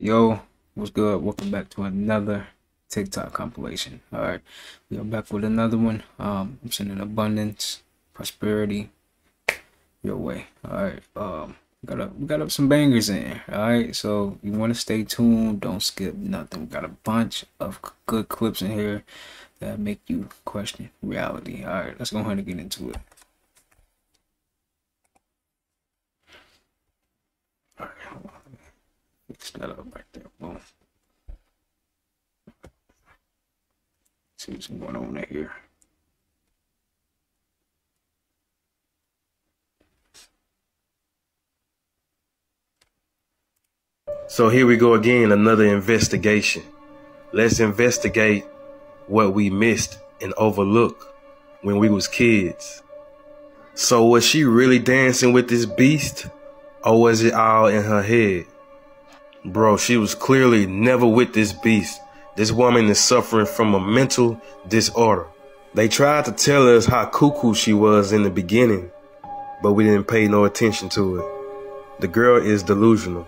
Yo, what's good? Welcome back to another TikTok compilation. All right, we are back with another one. I'm sending abundance, prosperity your way. All right. We got up some bangers in here. All right, so you want to stay tuned. Don't skip nothing. We got a bunch of good clips in here that make you question reality. All right, let's go ahead and get into it. All right, hold on. Let me fix that up right there. Boom. See what's going on right here. So here we go again, another investigation. Let's investigate what we missed and overlooked when we was kids. So was she really dancing with this beast, or was it all in her head? Bro, she was clearly never with this beast. This woman is suffering from a mental disorder. They tried to tell us how cuckoo she was in the beginning, but we didn't pay no attention to it. The girl is delusional.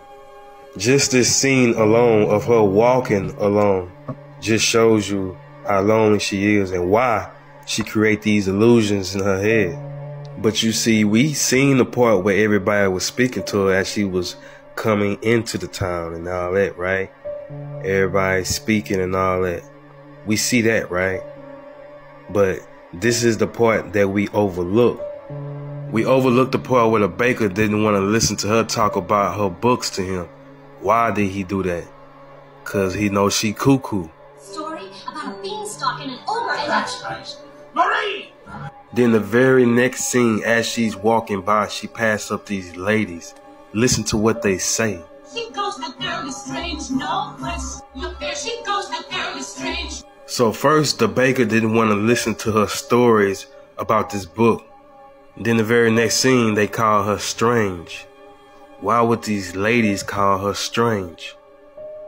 Just this scene alone of her walking alone just shows you how lonely she is and why she create these illusions in her head. But you see, we seen the part where everybody was speaking to her as she was coming into the town and all that, right? Everybody speaking and all that. We see that, right? But this is the part that we overlook. We overlooked the part where the baker didn't want to listen to her talk about her books to him. Why did he do that? Cause he knows she cuckoo. Story about a beanstalk and an ogre and that's nice. Marie! Then the very next scene, as she's walking by, she passed up these ladies. Listen to what they say. She goes, that girl is strange, no less. Look there, she goes, that girl is strange. So first, the baker didn't want to listen to her stories about this book. Then the very next scene, they call her strange. Why would these ladies call her strange?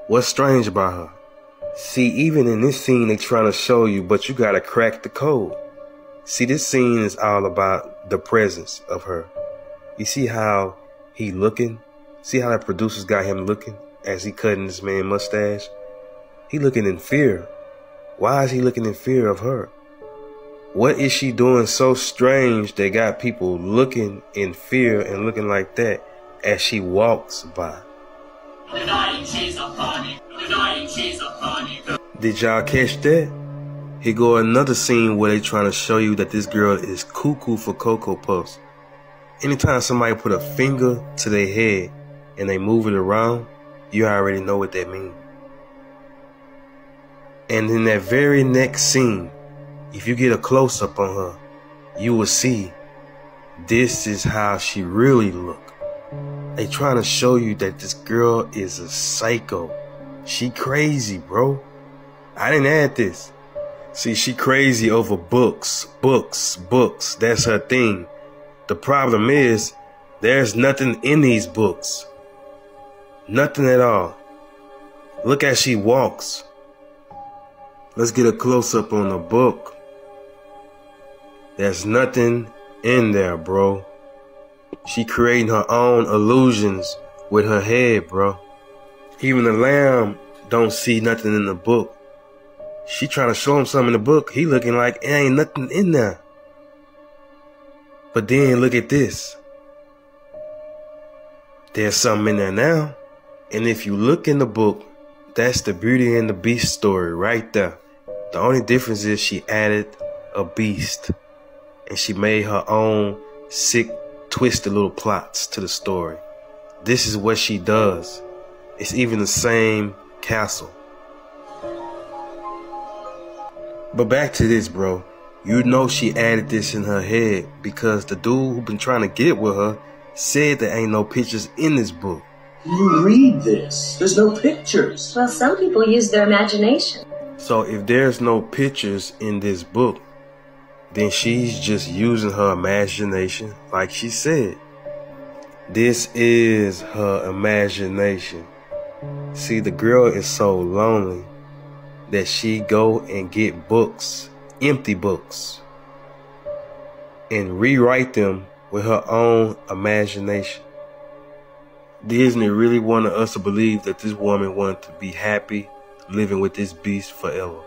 What's strange about her? See, even in this scene, they trying to show you, but you gotta crack the code. See, this scene is all about the presence of her. You see how he looking? See how the producers got him looking as he cutting this man's mustache? He looking in fear. Why is he looking in fear of her? What is she doing so strange that got people looking in fear and looking like that as she walks by? Did y'all catch that? Here go another scene where they trying to show you that this girl is cuckoo for Cocoa Puffs. Anytime somebody put a finger to their head and they move it around, you already know what that means. And in that very next scene, if you get a close-up on her, you will see this is how she really look. They trying to show you that this girl is a psycho. She crazy, bro. I didn't add this. See, she crazy over books. That's her thing. The problem is, there's nothing in these books. Nothing at all. Look as she walks. Let's get a close-up on the book. There's nothing in there, bro. She creating her own illusions with her head, bro. Even the lamb don't see nothing in the book. She trying to show him something in the book. He looking like it ain't nothing in there. But then look at this. There's something in there now. And if you look in the book, that's the Beauty and the Beast story right there. The only difference is she added a beast. And she made her own sick, twisted little plots to the story. This is what she does. It's even the same castle. But back to this, bro. You know she added this in her head because the dude who been trying to get with her said there ain't no pictures in this book. You read this. There's no pictures. Well, some people use their imagination. So if there's no pictures in this book, then she's just using her imagination like she said. This is her imagination. See, the girl is so lonely that she go and get books, empty books, and rewrite them with her own imagination. Disney really wanted us to believe that this woman wanted to be happy living with this beast forever.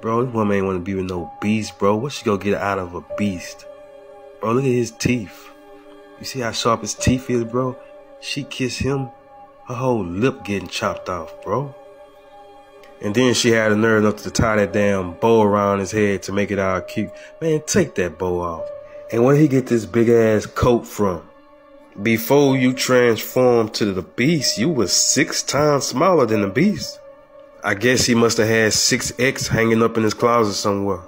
Bro, this woman ain't want to be with no beast, bro. What she gonna get out of a beast? Bro, look at his teeth. You see how sharp his teeth is, bro? She kissed him, her whole lip getting chopped off, bro. And then she had the nerve enough to tie that damn bow around his head to make it all cute. Man, take that bow off. And where he get this big ass coat from? Before you transformed to the beast, you was 6 times smaller than the beast. I guess he must have had 6X hanging up in his closet somewhere.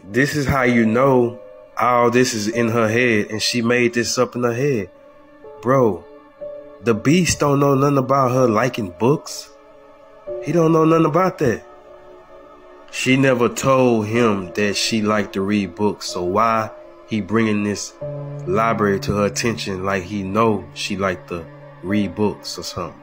This is how you know all this is in her head, and she made this up in her head. Bro, the beast don't know nothing about her liking books. He don't know nothing about that. She never told him that she liked to read books, so why he bringing this library to her attention like he know she liked to read books or something?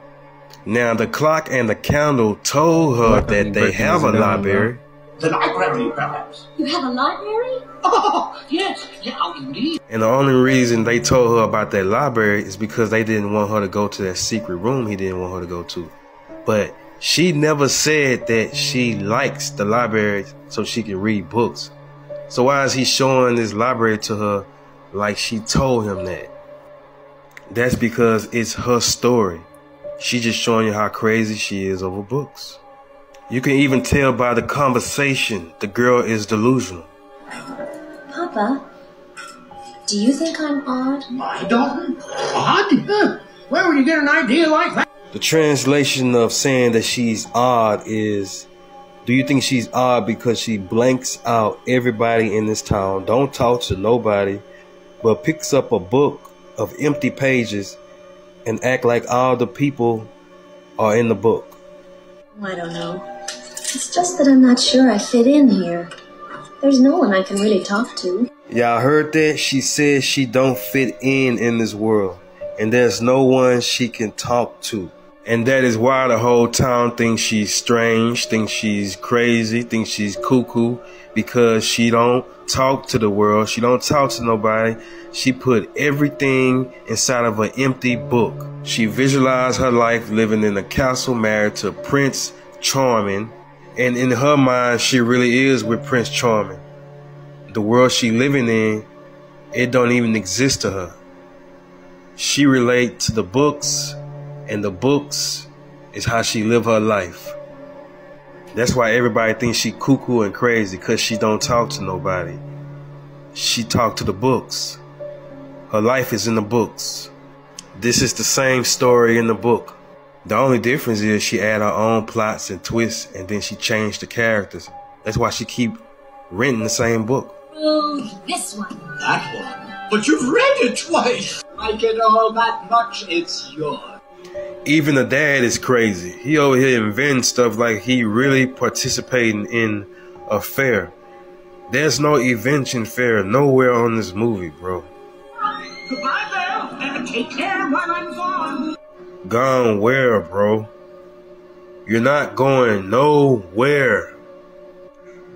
Now, the clock and the candle told her that they have a library. The library, perhaps. You have a library? Oh, yes, yeah, indeed. And the only reason they told her about that library is because they didn't want her to go to that secret room he didn't want her to go to. But she never said that she likes the library so she can read books. So why is he showing this library to her like she told him that? That's because it's her story. She just showing you how crazy she is over books. You can even tell by the conversation the girl is delusional. Papa, do you think I'm odd? My daughter? Odd? Huh. Where would you get an idea like that? The translation of saying that she's odd is, do you think she's odd because she blanks out everybody in this town, don't talk to nobody, but picks up a book of empty pages and act like all the people are in the book? I don't know. It's just that I'm not sure I fit in here. There's no one I can really talk to. Y'all heard that? She said she don't fit in this world, and there's no one she can talk to. And that is why the whole town thinks she's strange, thinks she's crazy, thinks she's cuckoo, because she don't talk to the world. She don't talk to nobody. She put everything inside of an empty book. She visualized her life living in a castle married to Prince Charming. And in her mind, she really is with Prince Charming. The world she living in, it don't even exist to her. She relates to the books, and the books is how she live her life. That's why everybody thinks she cuckoo and crazy, because she don't talk to nobody. She talk to the books. Her life is in the books. This is the same story in the book. The only difference is she add her own plots and twists, and then she changed the characters. That's why she keep renting the same book. Oh, this one. That one? But you've read it twice. Like it all that much, it's yours. Even the dad is crazy. He over here inventing stuff like he really participating in a fair. There's no invention fair nowhere on this movie, bro. Goodbye, Belle, and take care while I'm gone. Gone where, bro? You're not going nowhere.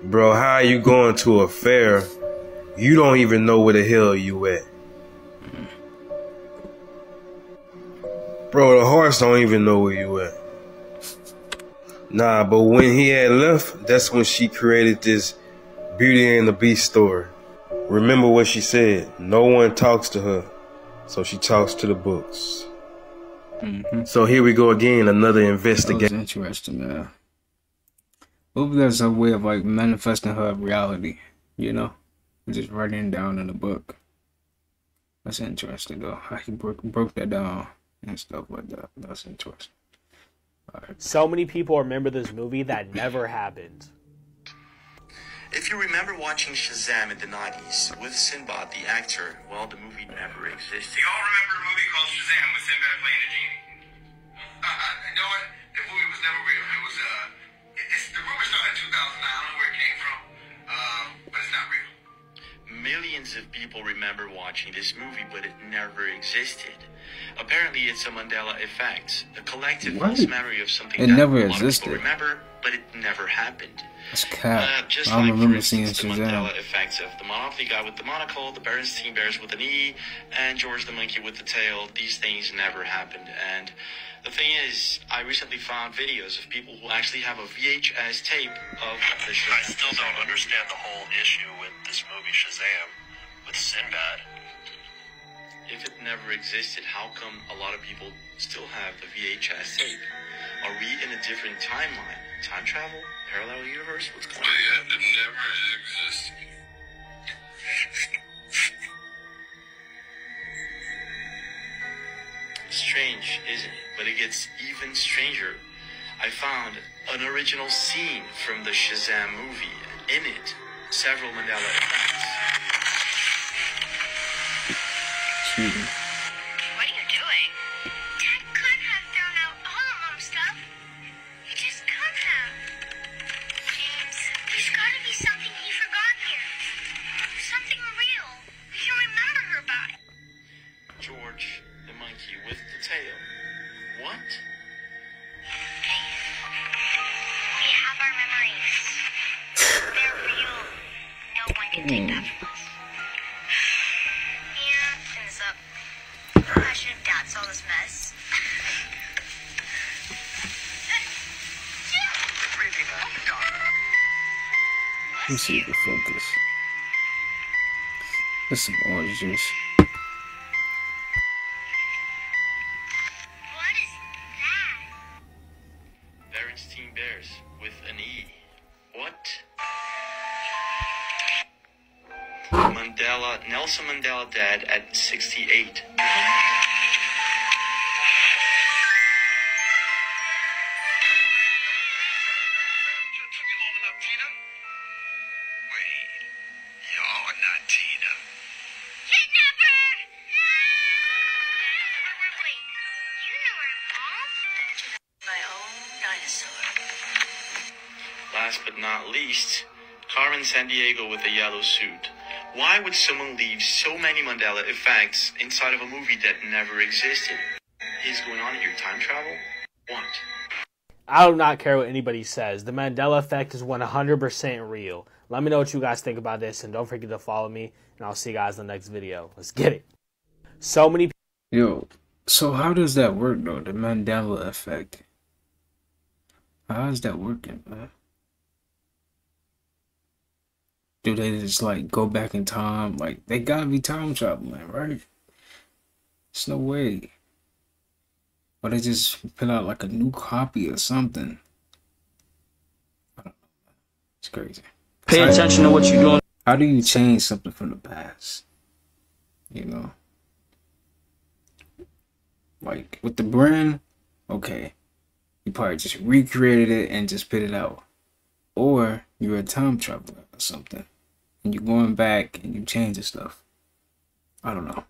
Bro, how are you going to a fair? You don't even know where the hell you at. Bro, the horse don't even know where you at. Nah, but when he had left, that's when she created this Beauty and the Beast story. Remember what she said, no one talks to her, so she talks to the books. So here we go again, another investigation. That was interesting, man. Maybe that's a way of like manifesting her reality, you know? Just writing it down in a book. That's interesting though. How he broke that down and stuff like that. That's interesting. Right. So many people remember this movie that never happened. If you remember watching Shazam in the 90s with Sinbad, the actor, well, the movie never existed. Do you all remember a movie called Shazam with Sinbad playing a genie? You know what? The movie was never real. It was, the rumor started in 2009. I don't know where it came from, but it's not real. Millions of people remember watching this movie, but it never existed. Apparently, it's a Mandela effect, a collective false memory of something it that never a lot of existed. people remember, but it never happened. That's cap. Just I don't like, for remember seeing instance, the Shazam. Mandela effects of the Monopoly guy with the monocle, the Berenstein Bears with an E, and George the monkey with the tail. These things never happened. And the thing is, I recently found videos of people who actually have a VHS tape of the Shazam. I still don't understand the whole issue with this movie Shazam with Sinbad. If it never existed, how come a lot of people still have the VHS tape? Are we in a different timeline? Time travel? Parallel universe? What's going on? Yeah, it never existed. Strange, isn't it? But it gets even stranger. I found an original scene from the Shazam movie. In it, several Mandela effects. What are you doing? Dad could have thrown out all of Mom's stuff. He just could have. James, there's gotta be something he forgot here. Something real. We can remember her by. George the monkey with the tail. What? Hey, we have our memories. They're real. No one can take that from us. I should have danced all this mess. Let me see the focus. There's some orange juice. What is that? Berenstein Bears with an E. What? Nelson Mandela dead at 68. Last but not least, Carmen Sandiego with a yellow suit. Why would someone leave so many Mandela effects inside of a movie that never existed? Is going on here time travel? What? I do not care what anybody says. The Mandela effect is 100% real. Let me know what you guys think about this, and don't forget to follow me, and I'll see you guys in the next video. Let's get it. So many people. Yo, so how does that work though? The Mandela effect. How is that working, man? Do they just like go back in time? Like they gotta be time traveling, right? There's no way. Or they just put out like a new copy or something. I don't know. It's crazy. Pay attention to what you're doing. How do you change something from the past? You know? Like with the brand, okay. You probably just recreated it and just put it out. Or you're a time traveler or something. And you're going back and you changing stuff. I don't know.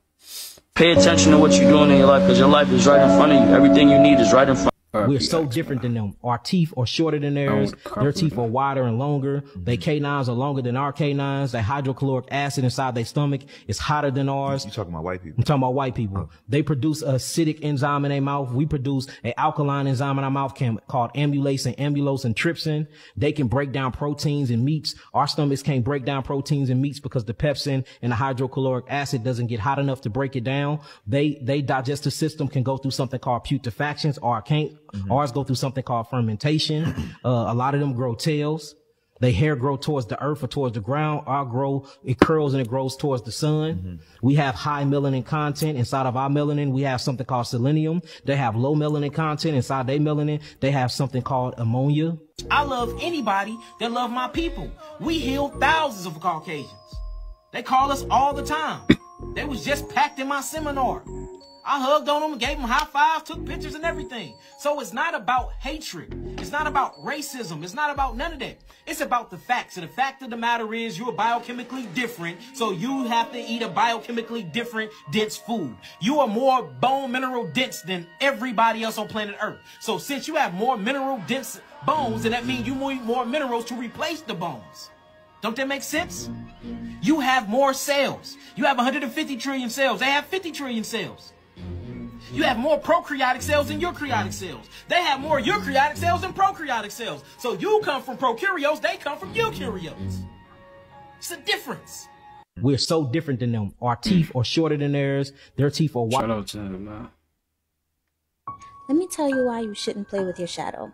Pay attention to what you're doing in your life, because your life is right in front of you. Everything you need is right in front. We're so different than them. Our teeth are shorter than theirs. Their teeth are wider and longer. Their canines are longer than our canines. The hydrochloric acid inside their stomach is hotter than ours. You talking about white people? I'm talking about white people. They produce an acidic enzyme in their mouth. We produce an alkaline enzyme in our mouth called amylase and amylose and trypsin. They can break down proteins and meats. Our stomachs can't break down proteins and meats because the pepsin and the hydrochloric acid doesn't get hot enough to break it down. They digestive system can go through something called putrefactions, or can't. Ours go through something called fermentation. A lot of them grow tails. Their hair grow towards the earth or towards the ground. It curls and it grows towards the sun. We have high melanin content. Inside of our melanin, we have something called selenium. They have low melanin content. Inside their melanin, they have something called ammonia. I love anybody that love my people. We heal thousands of Caucasians. They call us all the time. They was just packed in my seminar. I hugged on them, gave them high fives, took pictures and everything. So it's not about hatred. It's not about racism. It's not about none of that. It's about the facts. And the fact of the matter is you're biochemically different. So you have to eat a biochemically different, dense food. You are more bone mineral dense than everybody else on planet Earth. So since you have more mineral dense bones, then that means you need more minerals to replace the bones. Don't that make sense? You have more cells. You have 150 trillion cells. They have 50 trillion cells. You have more prokaryotic cells than eukaryotic cells. They have more eukaryotic cells than prokaryotic cells. So you come from prokaryotes, they come from eukaryotes. It's a difference. We're so different than them. Our teeth are shorter than theirs. Their teeth are wide. Shout out to him, man. Let me tell you why you shouldn't play with your shadow.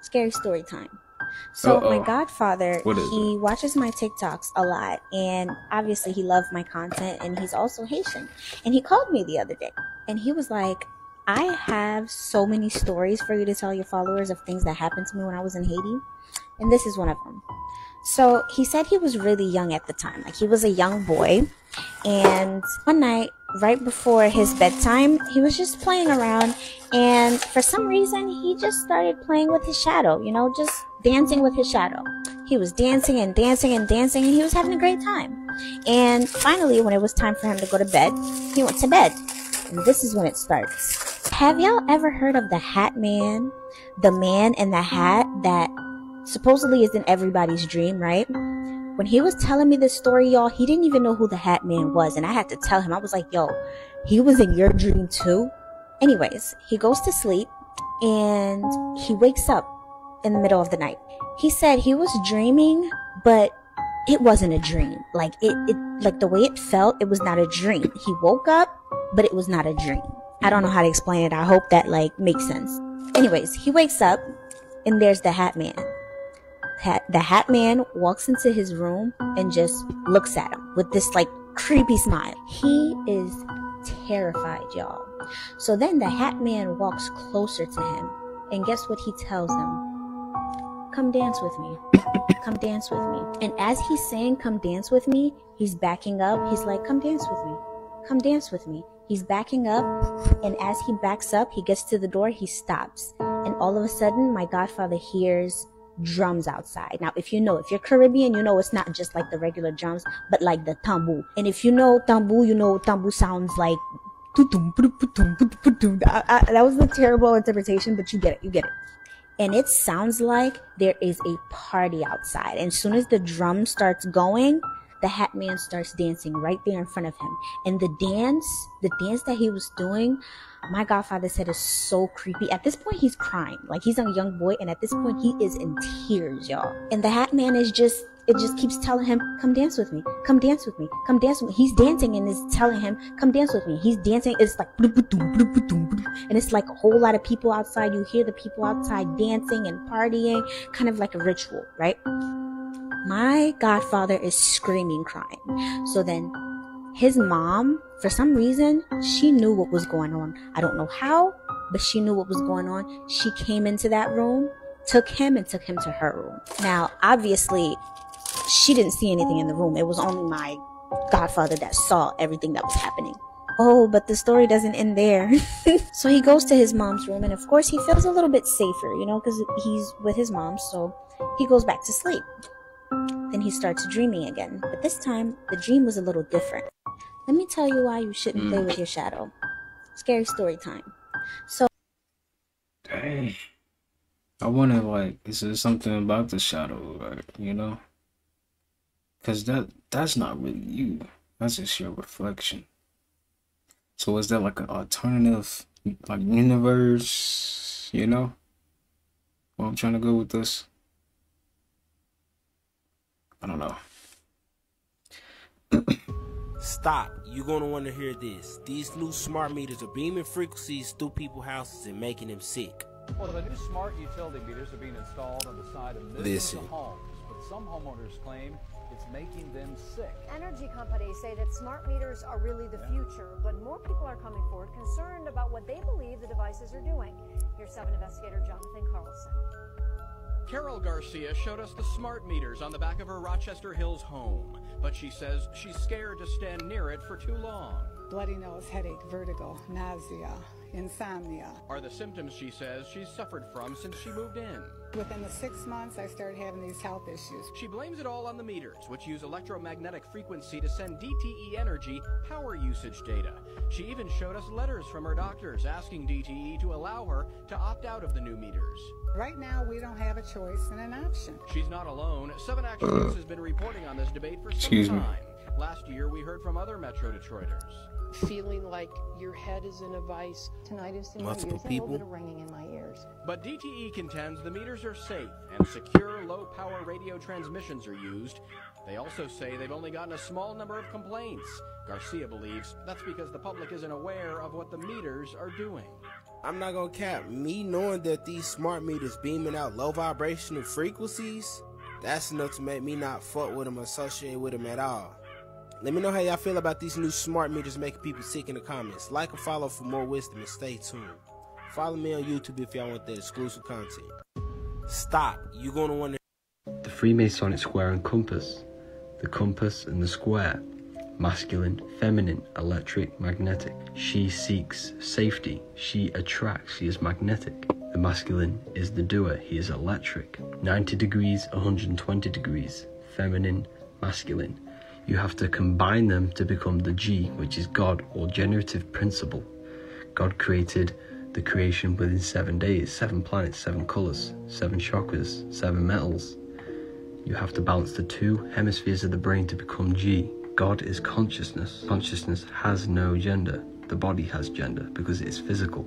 Scary story time. So my godfather, he watches my TikToks a lot, and obviously he loved my content, and he's also Haitian. And he called me the other day, and he was like, I have so many stories for you to tell your followers of things that happened to me when I was in Haiti, and this is one of them. So he said he was really young at the time, like he was a young boy, and one night, right before his bedtime, he was just playing around, and for some reason, he just started playing with his shadow, you know, just dancing with his shadow. He was dancing and dancing and dancing, and he was having a great time. And finally, when it was time for him to go to bed, he went to bed. And this is when it starts. Have y'all ever heard of the Hat Man? The man in the hat that supposedly is in everybody's dream, right? When he was telling me this story, y'all, he didn't even know who the Hat Man was. And I had to tell him, I was like, yo, he was in your dream too? Anyways, he goes to sleep and he wakes up in the middle of the night. He said he was dreaming, but it wasn't a dream. Like like the way it felt, it was not a dream. He woke up, but it was not a dream. I don't know how to explain it. I hope that like makes sense. Anyways, he wakes up and there's the Hat Man. The Hat Man walks into his room and just looks at him with this like creepy smile. He is terrified, y'all. So then the Hat Man walks closer to him, and guess what he tells him? Come dance with me. Come dance with me. And as he's saying, come dance with me, he's backing up. He's like, come dance with me. Come dance with me. He's backing up. And as he backs up, he gets to the door, he stops. And all of a sudden, my godfather hears drums outside. Now, if you're Caribbean, you know it's not just like the regular drums, but like the tambour. And if you know tambour, you know tambour sounds like that was a terrible interpretation, but you get it. And it sounds like there is a party outside. And as soon as the drum starts going, the Hat Man starts dancing right there in front of him. And the dance that he was doing, my godfather said is so creepy. At this point, he's crying. Like, he's a young boy, and at this point, he is in tears, y'all. And the Hat Man it just keeps telling him, come dance with me. Come dance with me. Come dance with me. He's dancing and is telling him, come dance with me. He's dancing. It's like, and it's like a whole lot of people outside. You hear the people outside dancing and partying, kind of like a ritual, right? My godfather is screaming, crying. So then his mom, for some reason, she knew what was going on. I don't know how, but she knew what was going on. She came into that room, took him to her room. Now, obviously, she didn't see anything in the room. It was only my godfather that saw everything that was happening. Oh, but the story doesn't end there. So he goes to his mom's room, and of course he feels a little bit safer, you know, because he's with his mom, so he goes back to sleep. Then he starts dreaming again, but this time the dream was a little different. Let me tell you why you shouldn't play with your shadow. Scary story time. So, dang, I wonder, like, is there something about the shadow, right? You know, because that's not really you. That's just your reflection. So is that like an alternative, like, universe? You know, where I'm trying to go with this? I don't know. Stop. You're going to want to hear this. These new smart meters are beaming frequencies through people's houses and making them sick. Well, the new smart utility meters are being installed on the side of millions of homes, but some homeowners claim it's making them sick. Energy companies say that smart meters are really the future, but more people are coming forward concerned about what they believe the devices are doing. Here's 7 investigator Jonathan Carlson. Carol Garcia showed us the smart meters on the back of her Rochester Hills home, but she says she's scared to stand near it for too long. Bloody nose, headache, vertigo, nausea, insomnia are the symptoms she says she's suffered from since she moved in. Within the 6 months, I started having these health issues. She blames it all on the meters, which use electromagnetic frequency to send DTE Energy power usage data. She even showed us letters from her doctors asking DTE to allow her to opt out of the new meters. Right now, we don't have a choice and an option. She's not alone. 7 Action News has been reporting on this debate for some time. Last year, we heard from other Metro Detroiters. feeling like your head is in a vice. Tinnitus in Multiple my ears, people. a little bit of ringing in my ears. But DTE contends the meters are safe and secure low-power radio transmissions are used. They also say they've only gotten a small number of complaints. Garcia believes that's because the public isn't aware of what the meters are doing. I'm not gonna cap, me knowing that these smart meters beaming out low vibrational frequencies, that's enough to make me not fuck with them or associate with them at all. Let me know how y'all feel about these new smart meters making people sick in the comments. Like and follow for more wisdom and stay tuned. Follow me on YouTube if y'all want that exclusive content. Stop, you're gonna want to... The Freemasonic square and compass. The compass and the square. Masculine, feminine, electric, magnetic. She seeks safety. She attracts. She is magnetic. The masculine is the doer. He is electric. 90 degrees, 120 degrees. Feminine, masculine. You have to combine them to become the G, which is God or generative principle. God created the creation within 7 days, 7 planets, 7 colors, 7 chakras, 7 metals. You have to balance the 2 hemispheres of the brain to become G. God is consciousness. Consciousness has no gender. The body has gender because it is physical.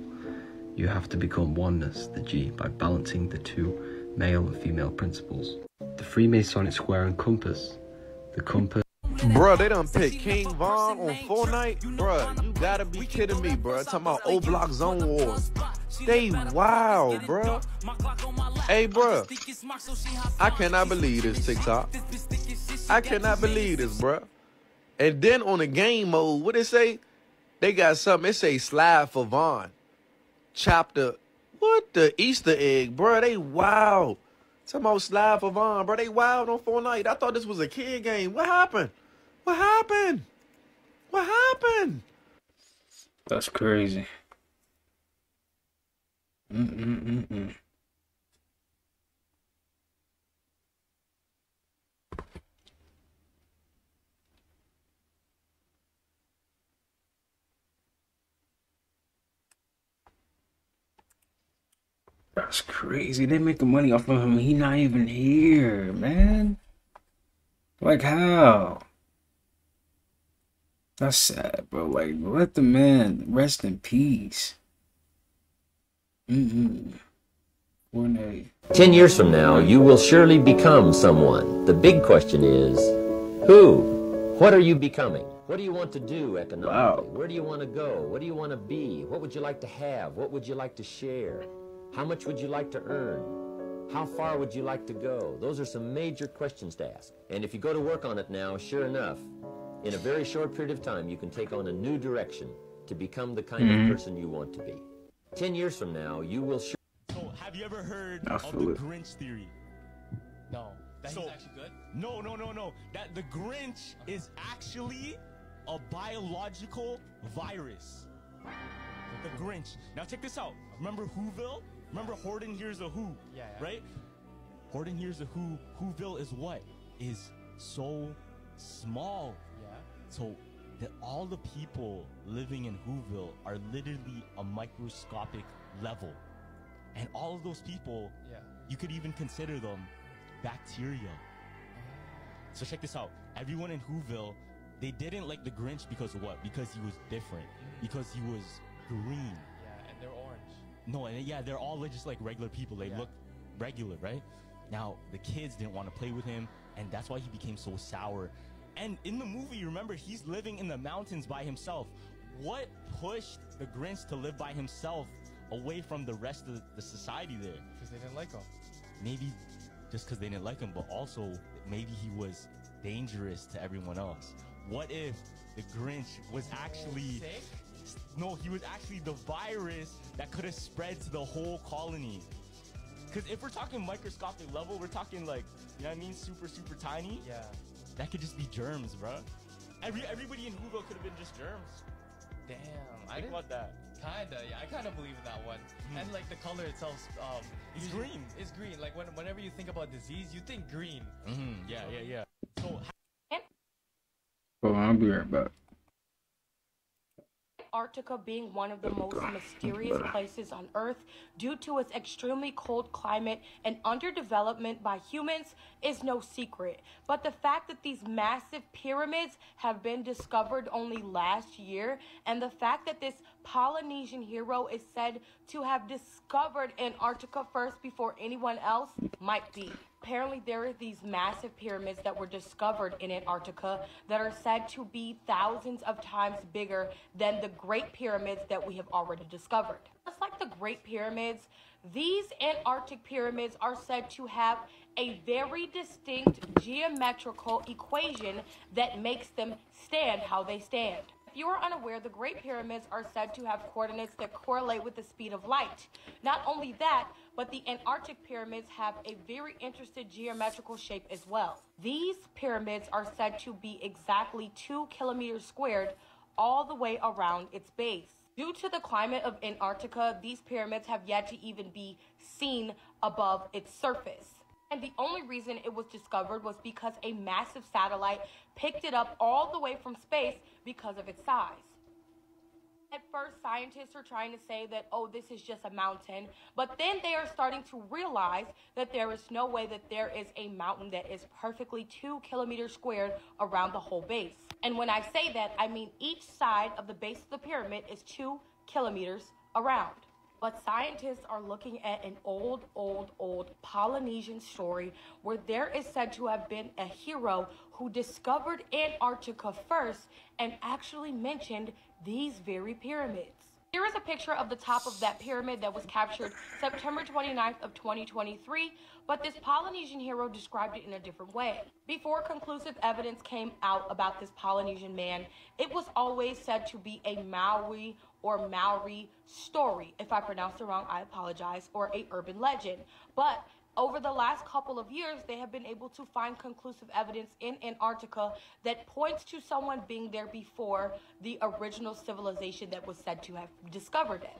You have to become oneness, the G, by balancing the 2 male and female principles. The Freemasonic square and compass. The compass. Bruh, they done picked King Von on Fortnite. Bruh, you gotta be kidding me, bruh. Talking about O Block Zone Wars. They wild, bruh. Hey, bruh. I cannot believe this, TikTok. I cannot believe this, bruh. And then on the game mode, what it say? They got something. It say Slide for Von. Chapter. What the Easter egg, bruh? They wild. Talking about Slide for Von, bruh. They wild on Fortnite. I thought this was a kid game. What happened? What happened? What happened? That's crazy. That's crazy. They making money off of him. He not even here, man. Like how? That's sad, bro. Like, let the man rest in peace. 10 years from now, you will surely become someone. The big question is, who? What are you becoming? What do you want to do economically? Wow. Where do you want to go? What do you want to be? What would you like to have? What would you like to share? How much would you like to earn? How far would you like to go? Those are some major questions to ask. And if you go to work on it now, sure enough, in a very short period of time, you can take on a new direction to become the kind of person you want to be. 10 years from now, you will sure... So, have you ever heard of the Grinch theory? No. That he's actually good? No. That the Grinch is actually a biological virus. The Grinch. Now check this out. Remember Whoville? Remember Horton Hears a Who? Yeah. Right? Horton Hears a Who. Whoville is what? Is so small. Yeah. So that all the people living in Whoville are literally a microscopic level. And all of those people, you could even consider them bacteria. So check this out. Everyone in Whoville, they didn't like the Grinch because of what? Because he was different. Because he was green. Yeah, and they're orange. No, and yeah, they're all just like regular people. They look regular, right? Now, the kids didn't want to play with him, and that's why he became so sour. And in the movie, remember, he's living in the mountains by himself. What pushed the Grinch to live by himself away from the rest of the society there? Because they didn't like him. Maybe just because they didn't like him, but also maybe he was dangerous to everyone else. What if the Grinch was actually... sick? No, he was actually the virus that could have spread to the whole colony. Because if we're talking microscopic level, we're talking like, you know what I mean? Super, super tiny. Yeah. That could just be germs, bro. Everybody in Whoville could have been just germs. Damn. Think about that. Kinda, yeah. I kind of believe in that one. And like the color itself, it's green. It's green. Like whenever you think about disease, you think green. Yeah. So, Well, I'll be right back. Antarctica being one of the most mysterious places on Earth due to its extremely cold climate and underdevelopment by humans is no secret. But the fact that these massive pyramids have been discovered only last year, and the fact that this Polynesian hero is said to have discovered Antarctica first before anyone else might be. Apparently, there are these massive pyramids that were discovered in Antarctica that are said to be thousands of times bigger than the Great Pyramids that we have already discovered. Just like the Great Pyramids, these Antarctic pyramids are said to have a very distinct geometrical equation that makes them stand how they stand. If you are unaware, the Great Pyramids are said to have coordinates that correlate with the speed of light. Not only that, but the Antarctic pyramids have a very interesting geometrical shape as well. These pyramids are said to be exactly 2 kilometers squared all the way around its base. Due to the climate of Antarctica, these pyramids have yet to even be seen above its surface. And the only reason it was discovered was because a massive satellite picked it up all the way from space because of its size. At first, scientists are trying to say that, oh, this is just a mountain, but then they are starting to realize that there is no way that there is a mountain that is perfectly 2 kilometers squared around the whole base. And when I say that, I mean each side of the base of the pyramid is 2 kilometers around. But scientists are looking at an old Polynesian story where there is said to have been a hero who discovered Antarctica first and actually mentioned these very pyramids. Here is a picture of the top of that pyramid that was captured September 29th of 2023, but this Polynesian hero described it in a different way. Before conclusive evidence came out about this Polynesian man, it was always said to be a Maori story. If I pronounced it wrong, I apologize, or a urban legend. But over the last couple of years, they have been able to find conclusive evidence in Antarctica that points to someone being there before the original civilization that was said to have discovered it.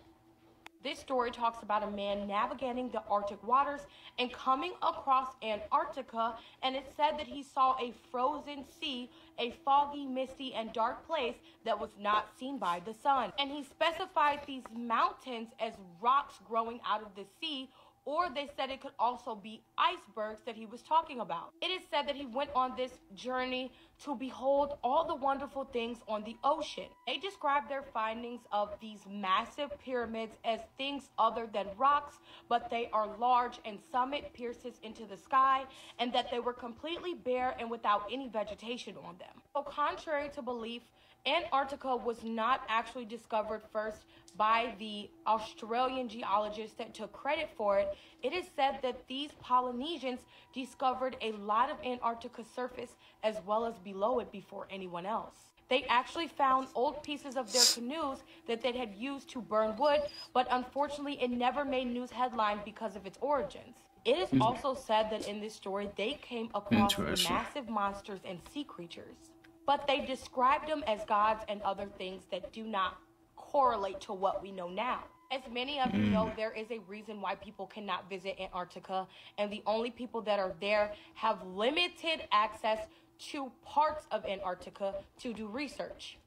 This story talks about a man navigating the Arctic waters and coming across Antarctica, and it said that he saw a frozen sea, a foggy, misty, and dark place that was not seen by the sun. And he specified these mountains as rocks growing out of the sea, or they said it could also be icebergs that he was talking about. It is said that he went on this journey to behold all the wonderful things on the ocean. They described their findings of these massive pyramids as things other than rocks, but they are large and summit pierces into the sky, and that they were completely bare and without any vegetation on them. So contrary to belief, Antarctica was not actually discovered first by the Australian geologists that took credit for it. It is said that these Polynesians discovered a lot of Antarctica's surface as well as below it before anyone else. They actually found old pieces of their canoes that they had used to burn wood, but unfortunately it never made news headlines because of its origins. It is also said that in this story they came across massive monsters and sea creatures, but they described them as gods and other things that do not correlate to what we know now. As many of you know, there is a reason why people cannot visit Antarctica, and the only people that are there have limited access to parts of Antarctica to do research.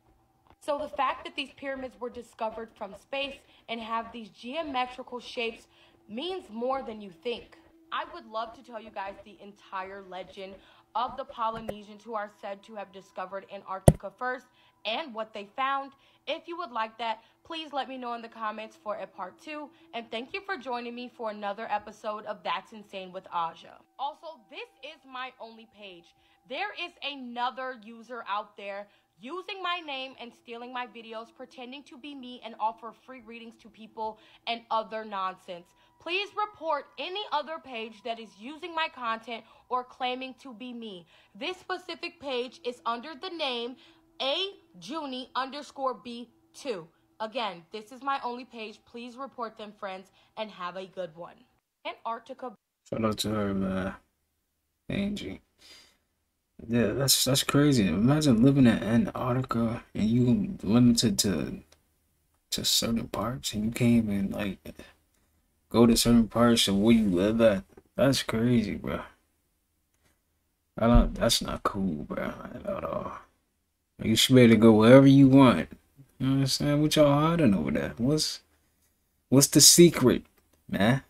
So the fact that these pyramids were discovered from space and have these geometrical shapes means more than you think. I would love to tell you guys the entire legend of the Polynesians who are said to have discovered Antarctica first and what they found. If you would like that, please let me know in the comments for a part 2. And thank you for joining me for another episode of That's Insane with Aja. Also, this is my only page. There is another user out there using my name and stealing my videos, pretending to be me and offer free readings to people and other nonsense. Please report any other page that is using my content or claiming to be me. This specific page is under the name AJuni_B2. Again, this is my only page. Please report them, friends, and have a good one. Antarctica. Shout out to her, man. Angie. Yeah, that's crazy. Imagine living in Antarctica and you limited to certain parts, and you can't even like go to certain parts of where you live at. That's crazy, bro. That's not cool, bro, at all. You should be able to go wherever you want, You know what I'm saying? What y'all hiding over there? What's the secret, man?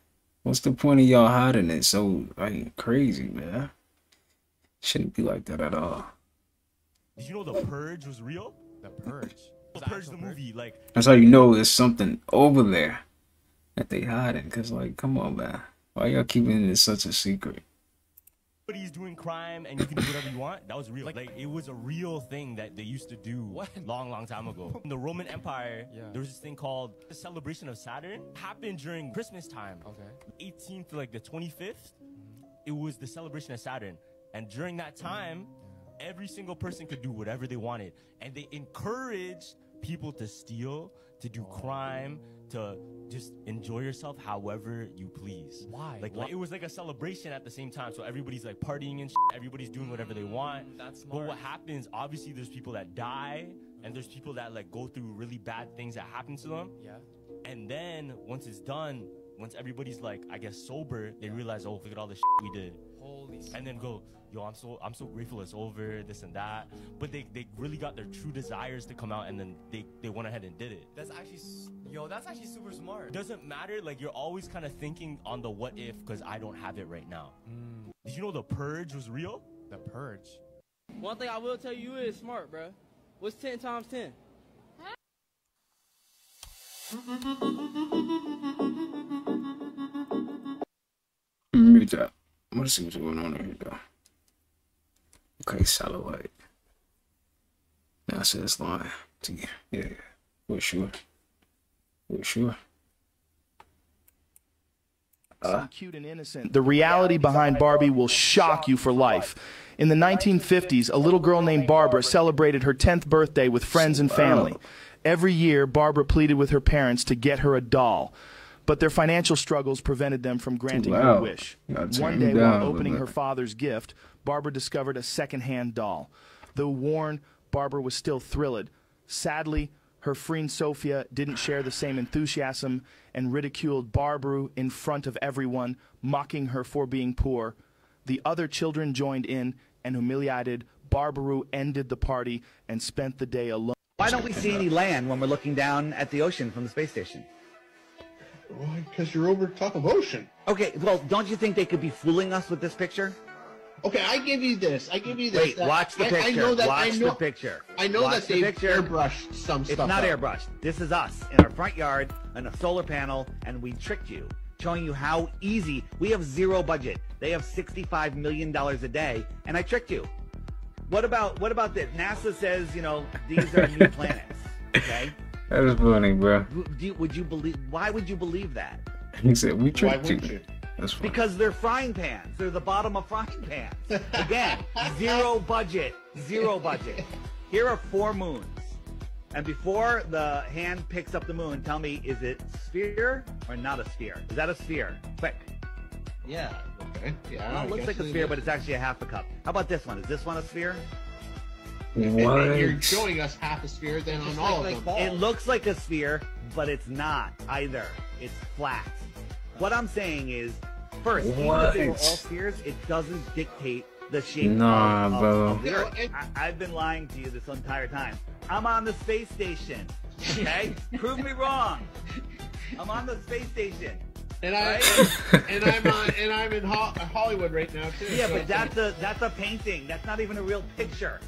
What's the point of y'all hiding it so like crazy, man? Shouldn't be like that at all. Did you know The Purge was real? The Purge? The Purge, the movie, like... That's how you know there's something over there that they hiding. Cause like, come on, man. Why y'all keeping it such a secret? Everybody's doing crime and you can do whatever you want. That was real. Like it was a real thing that they used to do long time ago. In the Roman Empire, there was this thing called the celebration of Saturn. It happened during Christmas time. Okay. 18th to like the 25th, it was the celebration of Saturn. And during that time, every single person could do whatever they wanted. And they encouraged people to steal, to do crime, to just enjoy yourself however you please. Why? Like it was like a celebration at the same time. So everybody's like partying and shit. Everybody's doing whatever they want. That's smart. But what happens, obviously there's people that die and there's people that like go through really bad things that happen to them. Yeah. And then once it's done, once everybody's like, I guess sober, they realize, oh, look at all the shit we did. Holy shit. And then go, yo, I'm so grateful it's over, this and that. But they really got their true desires to come out, and then they went ahead and did it. That's actually super smart. Doesn't matter, like you're always kind of thinking on the what if, because I don't have it right now. Did you know The Purge was real? The Purge. One thing I will tell you is smart, bro. What's 10 times 10? Read that. I want to see what's going on here, though. Okay, satellite. Now I said this line. Yeah, for sure. For sure. Cute and innocent. The reality behind Barbie will shock you for life. In the 1950s, a little girl named Barbara celebrated her 10th birthday with friends and family. Every year, Barbara pleaded with her parents to get her a doll, but their financial struggles prevented them from granting her a wish. One day, while opening her father's gift, Barbara discovered a second-hand doll. Though worn, Barbara was still thrilled. Sadly, her friend Sophia didn't share the same enthusiasm and ridiculed Barbara in front of everyone, mocking her for being poor. The other children joined in and humiliated. Barbara ended the party and spent the day alone. Why don't we see any land when we're looking down at the ocean from the space station? Well, because you're over top of ocean. Okay, well, don't you think they could be fooling us with this picture? Okay, I give you this. Wait, watch the picture. I know that. Watch the picture. I know watch that they've airbrushed some stuff. It's not airbrushed. This is us in our front yard and a solar panel, and we tricked you, showing you how easy. We have zero budget. They have $65 million a day, and I tricked you. What about this? NASA says, you know, these are new planets. Okay. That was funny, bro. Would you believe? Why would you believe that? He said, "We tricked you." That's funny. Because they're frying pans. They're the bottom of frying pans. Again, zero budget. Zero budget. Here are 4 moons. And before the hand picks up the moon, tell me, is it sphere or not a sphere? Is that a sphere? Quick. Yeah. Okay. Yeah. Well, it looks like a sphere, but it's actually a half a cup. How about this one? Is this one a sphere? What? You're showing us half a sphere then on all of them. It looks like a sphere, but it's not either. It's flat. What I'm saying is, first, even if they were all spheres, it doesn't dictate the shape of the Earth. I've been lying to you this entire time. I'm on the space station. Okay? Prove me wrong. I'm on the space station. And I'm in Hollywood right now too. Yeah, but that's a painting. That's not even a real picture.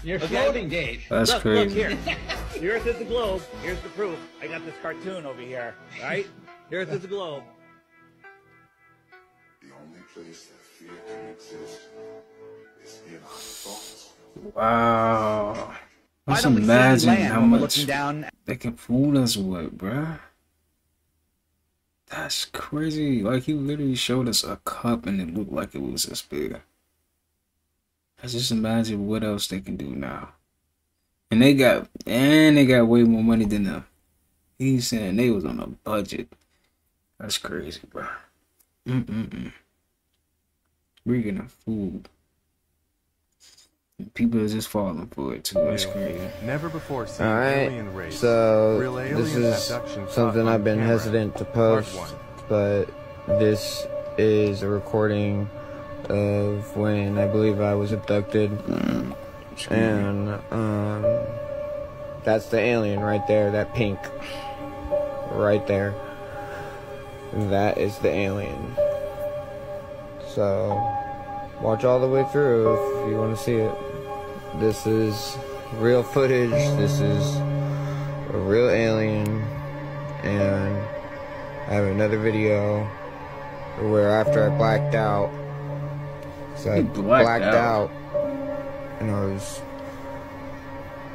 You're floating, Dave. That's crazy. Look here. The Earth is the globe. Here's the proof. I got this cartoon over here. Right? The Earth is the globe. The only place that fear can exist is in our thoughts. Wow. Let's imagine how much they can fool us with, bruh. That's crazy. Like, he literally showed us a cup and it looked like it was this big. I just imagine what else they can do now. And they got way more money than them. He's saying they was on a budget. That's crazy, bro. We're getting food. People are just falling for it too. That's crazy. Never before seen alien race. So this is something I've been hesitant to post, but this is a recording of when I believe I was abducted. And that's the alien right there, that pink. Right there. That is the alien. So, watch all the way through if you want to see it. This is real footage. This is a real alien. And I have another video where after I blacked out, so I blacked out, and I was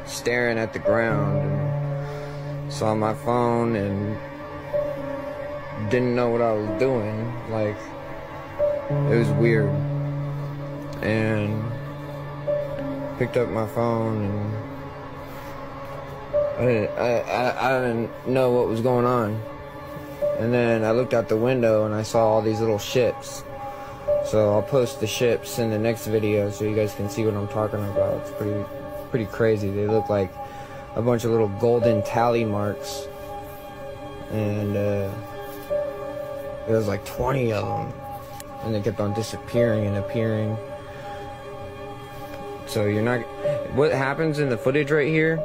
staring at the ground and saw my phone and didn't know what I was doing. Like, it was weird. And picked up my phone and I didn't know what was going on. And then I looked out the window and I saw all these little ships. So I'll post the ships in the next video so you guys can see what I'm talking about. It's pretty crazy. They look like a bunch of little golden tally marks. And there was like 20 of them. And they kept on disappearing and appearing. So you're not... What happens in the footage right here,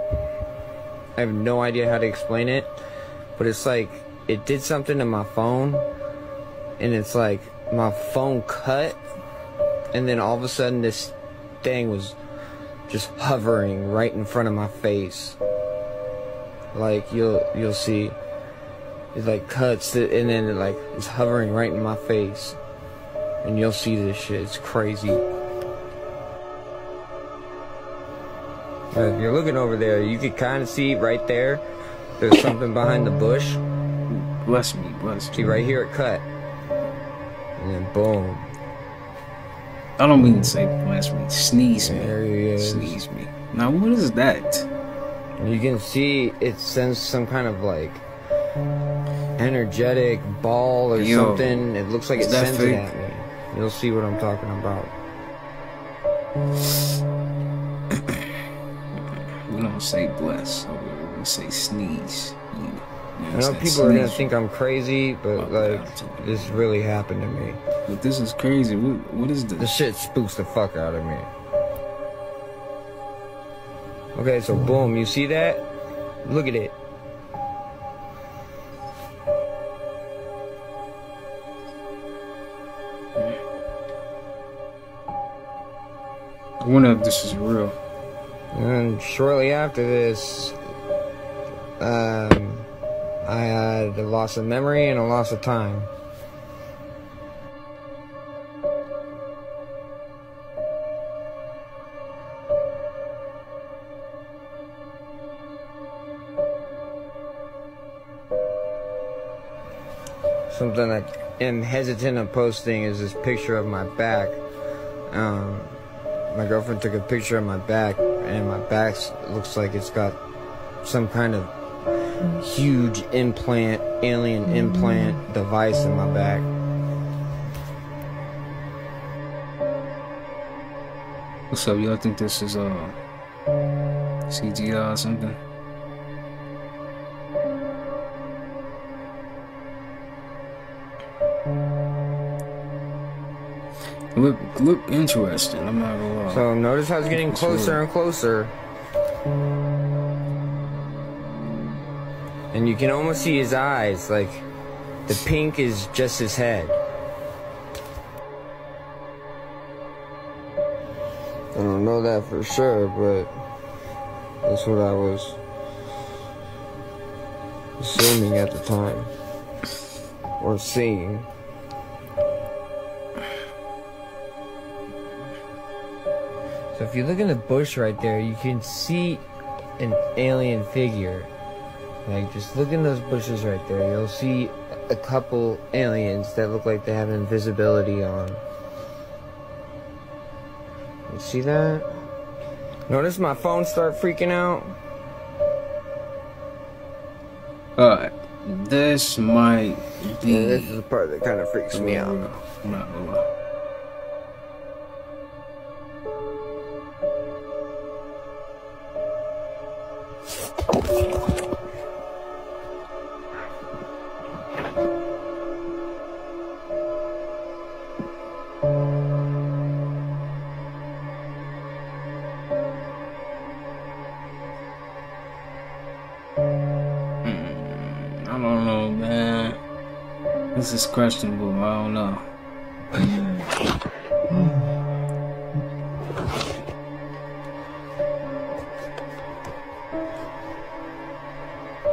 I have no idea how to explain it. But it's like, it did something to my phone. And it's like, my phone cut. And then all of a sudden this thing was just hovering right in front of my face. Like, you'll see. It like cuts it, and then it like it's hovering right in my face. And you'll see this shit. It's crazy. If you're looking over there, you can kind of see right there. There's something behind the bush. Bless me. See right here, it cut. And then boom. I don't mean to say bless me. Sneeze me. There he is. Sneeze me. Now what is that? You can see it sends some kind of like energetic ball or something. It looks like it sends it at me. You'll see what I'm talking about. We don't say bless. We say sneeze. I know people are gonna think I'm crazy, but like this really happened to me. But this is crazy. What is this? This shit spooks the fuck out of me. Okay, so boom, you see that? Look at it. I wonder if this is real. And shortly after this, I had a loss of memory and a loss of time. Something I am hesitant of posting is this picture of my back. My girlfriend took a picture of my back, and my back looks like it's got some kind of huge implant, alien implant device in my back. What's up, y'all? Think this is CGI or something? Look interesting. I'm not gonna lie. So notice how it's getting closer and closer. And you can almost see his eyes, like the pink is just his head. I don't know that for sure, but that's what I was assuming at the time, or seeing. So if you look in the bush right there, you can see an alien figure. Like, just look in those bushes right there. You'll see a couple aliens that look like they have invisibility on. You see that? Notice my phone start freaking out? This might be... Yeah, this is the part that kind of freaks me out. I'm not gonna lie. This is questionable. I don't know.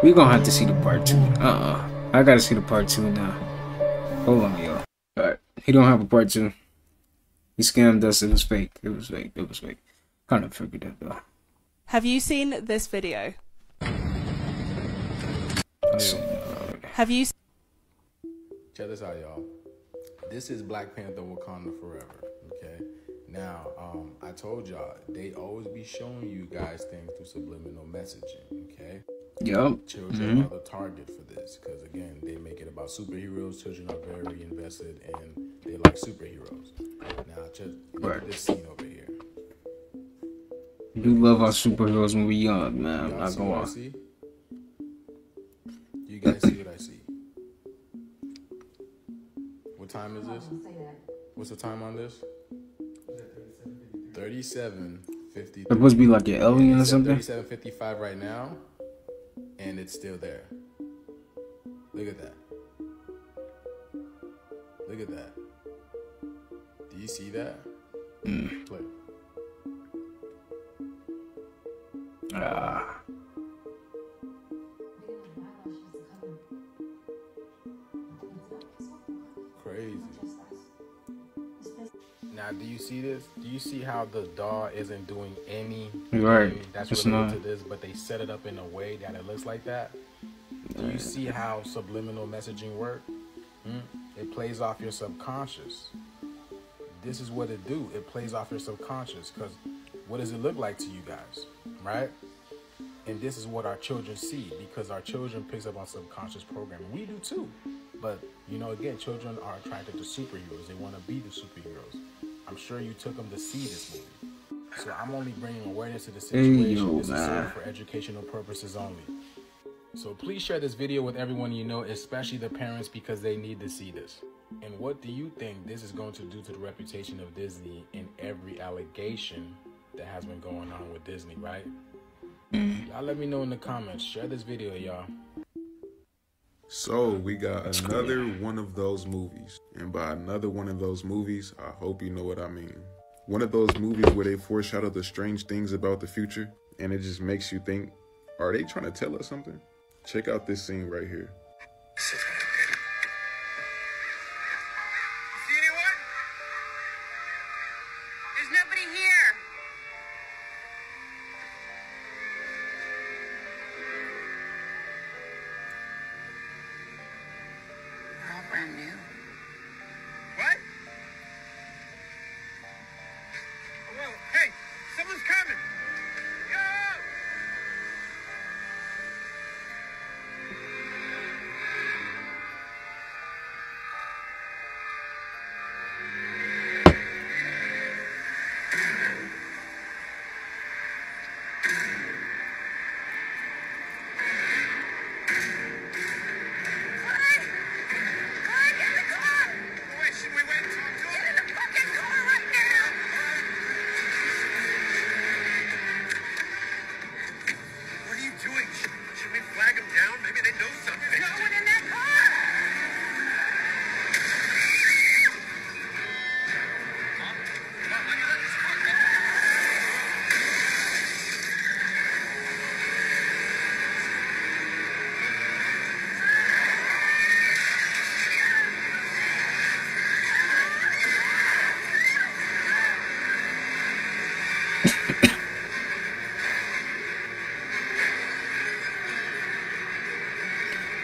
We gonna have to see the part 2. I gotta see the part 2 now. Hold on, yo. Alright, he don't have a part 2. He scammed us. It was fake. It was fake. It was fake. Kind of figured that though. Have you seen this video? Have you? Check this out, y'all. This is Black Panther Wakanda Forever. Okay. Now, I told y'all they always be showing you guys things through subliminal messaging. Okay. Yep. Children are the target for this because again, they make it about superheroes. Children are very invested and they like superheroes. Now, just look at this scene over here. We love our superheroes when we young, man. I'm not gonna lie. You guys see what I see? What time is this? What's the time on this? 37:50. It must be like an alien or something. 37:55 right now, and it's still there. Look at that. Look at that. Do you see that? Play. Crazy. Now, do you see this? Do you see how the DAW isn't doing any that's related to this, but they set it up in a way that it looks like that? Do you see how subliminal messaging works? It plays off your subconscious. This is what it do. It plays off your subconscious because what does it look like to you guys, right? And this is what our children see because our children picks up on subconscious programming. We do too. But, you know, again, children are attracted to superheroes. They want to be the superheroes. I'm sure you took them to see this movie. So I'm only bringing awareness to the situation. This is served for educational purposes only. So please share this video with everyone you know, especially the parents, because they need to see this. And what do you think this is going to do to the reputation of Disney in every allegation that has been going on with Disney, right? Y'all let me know in the comments. Share this video, y'all. So we got another one of those movies. And by another one of those movies, I hope you know what I mean. One of those movies where they foreshadow the strange things about the future. And it just makes you think, are they trying to tell us something? Check out this scene right here. Brand new. What? Well, hey, someone's coming. Yo!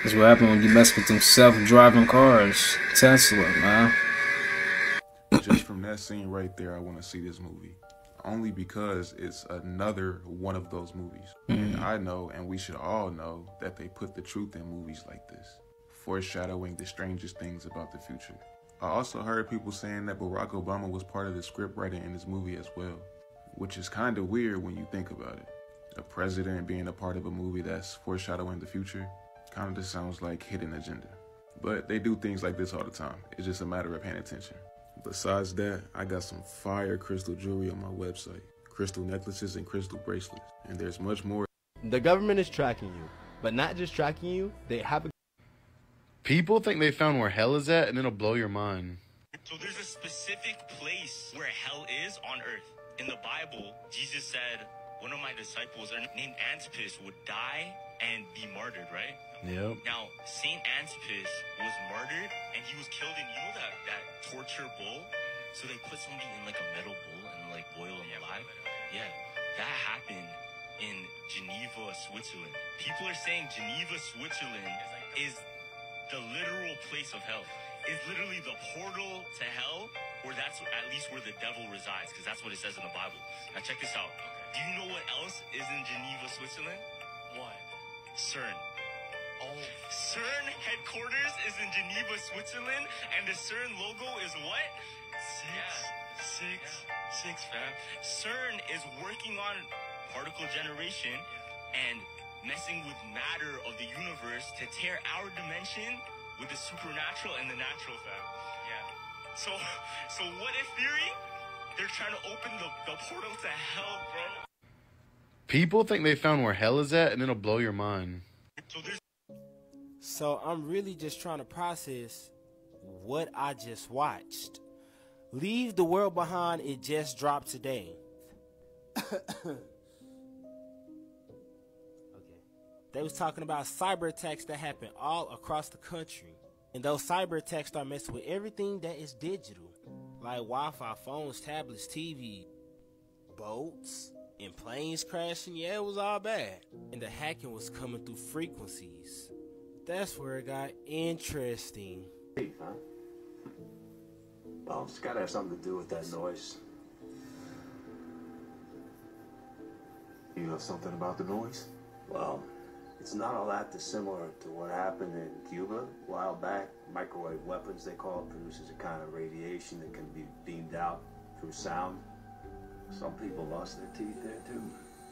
That's what happened when you mess with them self-driving cars. Tesla, man. Just from that scene right there, I want to see this movie. Only because it's another one of those movies. And I know, and we should all know, that they put the truth in movies like this, foreshadowing the strangest things about the future. I also heard people saying that Barack Obama was part of the script writing in this movie as well, which is kind of weird when you think about it. A president being a part of a movie that's foreshadowing the future kind of just sounds like hidden agenda. But they do things like this all the time. It's just a matter of paying attention. Besides that, I got some fire crystal jewelry on my website. Crystal necklaces and crystal bracelets. And there's much more. The government is tracking you, but not just tracking you, they have a People think they found where hell is at, and it'll blow your mind. So there's a specific place where hell is on earth. In the Bible, Jesus said, one of my disciples named Antipas would die and be martyred, right? Yep. Now, Saint Antipas was martyred, and he was killed in, you know that torture bowl? So they put somebody in like a metal bowl and like boil them alive? Yeah, that happened in Geneva, Switzerland. People are saying Geneva, Switzerland is the literal place of hell. It's literally the portal to hell, or that's at least where the devil resides, because that's what it says in the Bible. Now check this out. Do you know what else is in Geneva, Switzerland? What? CERN. Oh. CERN headquarters is in Geneva, Switzerland, and the CERN logo is what? Six, fam. CERN is working on particle generation and messing with matter of the universe to tear our dimension with the supernatural and the natural, fam. Yeah. So what if theory? They're trying to open the portal to hell, bro. People think they found where hell is at, and it'll blow your mind. So I'm really just trying to process what I just watched. Leave the World Behind, it just dropped today. Okay. They was talking about cyber attacks that happen all across the country. And those cyber attacks start messing with everything that is digital. Like Wi-Fi, phones, tablets, TV, boats, and planes crashing. Yeah, it was all bad. And the hacking was coming through frequencies. That's where it got interesting. Hey, huh? Well, it's gotta have something to do with that noise. You know something about the noise? Well, it's not all that dissimilar to what happened in Cuba a while back. Microwave weapons, they call it, produces a kind of radiation that can be beamed out through sound. Some people lost their teeth there too.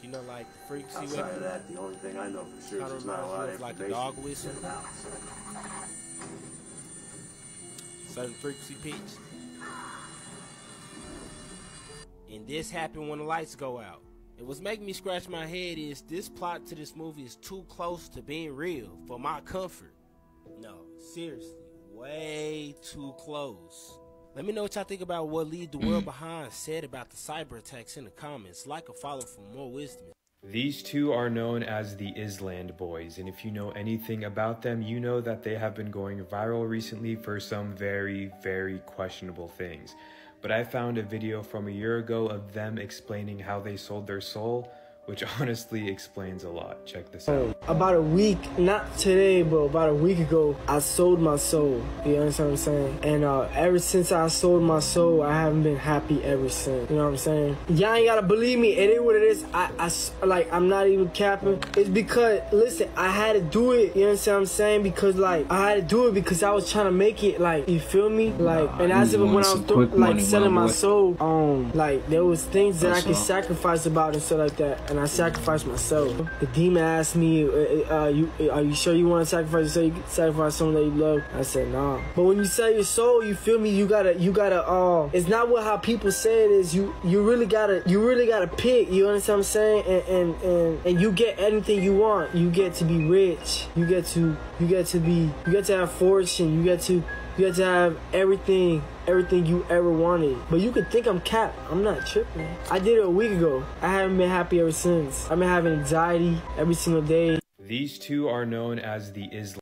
You know, like the frequency. Outside of that, the only thing I know for sure is there's not a lot of information. Like a dog whistle. Out, certain frequency pitch. And this happened when the lights go out. And what's making me scratch my head is this plot to this movie is too close to being real for my comfort. No, seriously, way too close. Let me know what y'all think about what Leave the World Behind said about the cyber attacks in the comments. Like or follow for more wisdom. These two are known as the Island Boys, and if you know anything about them, you know that they have been going viral recently for some very, very questionable things. But I found a video from a year ago of them explaining how they sold their soul, which honestly explains a lot. Check this out. About a week, not today, but about a week ago, I sold my soul. You understand what I'm saying? And ever since I sold my soul, I haven't been happy ever since. You know what I'm saying? Y'all ain't gotta believe me. It is what it is. I'm not even capping. It's because, listen, I had to do it. You understand what I'm saying? Because, like, I had to do it because I was trying to make it, like, you feel me? Like, and as if when I was selling my soul, like, there was things that I could sacrifice about and stuff like that. And I sacrificed myself. The demon asked me, are you sure you want to sacrifice yourself? You can sacrifice someone that you love. I said, nah. But when you sell your soul, you feel me? You gotta, it's not what how people say it is. You really gotta pick. You understand what I'm saying? And you get anything you want. You get to be rich. You get to have fortune. You get to have everything you ever wanted. But you could think I'm capped. I'm not tripping. I did it a week ago. I haven't been happy ever since. I've been having anxiety every single day. These two are known as the Islam.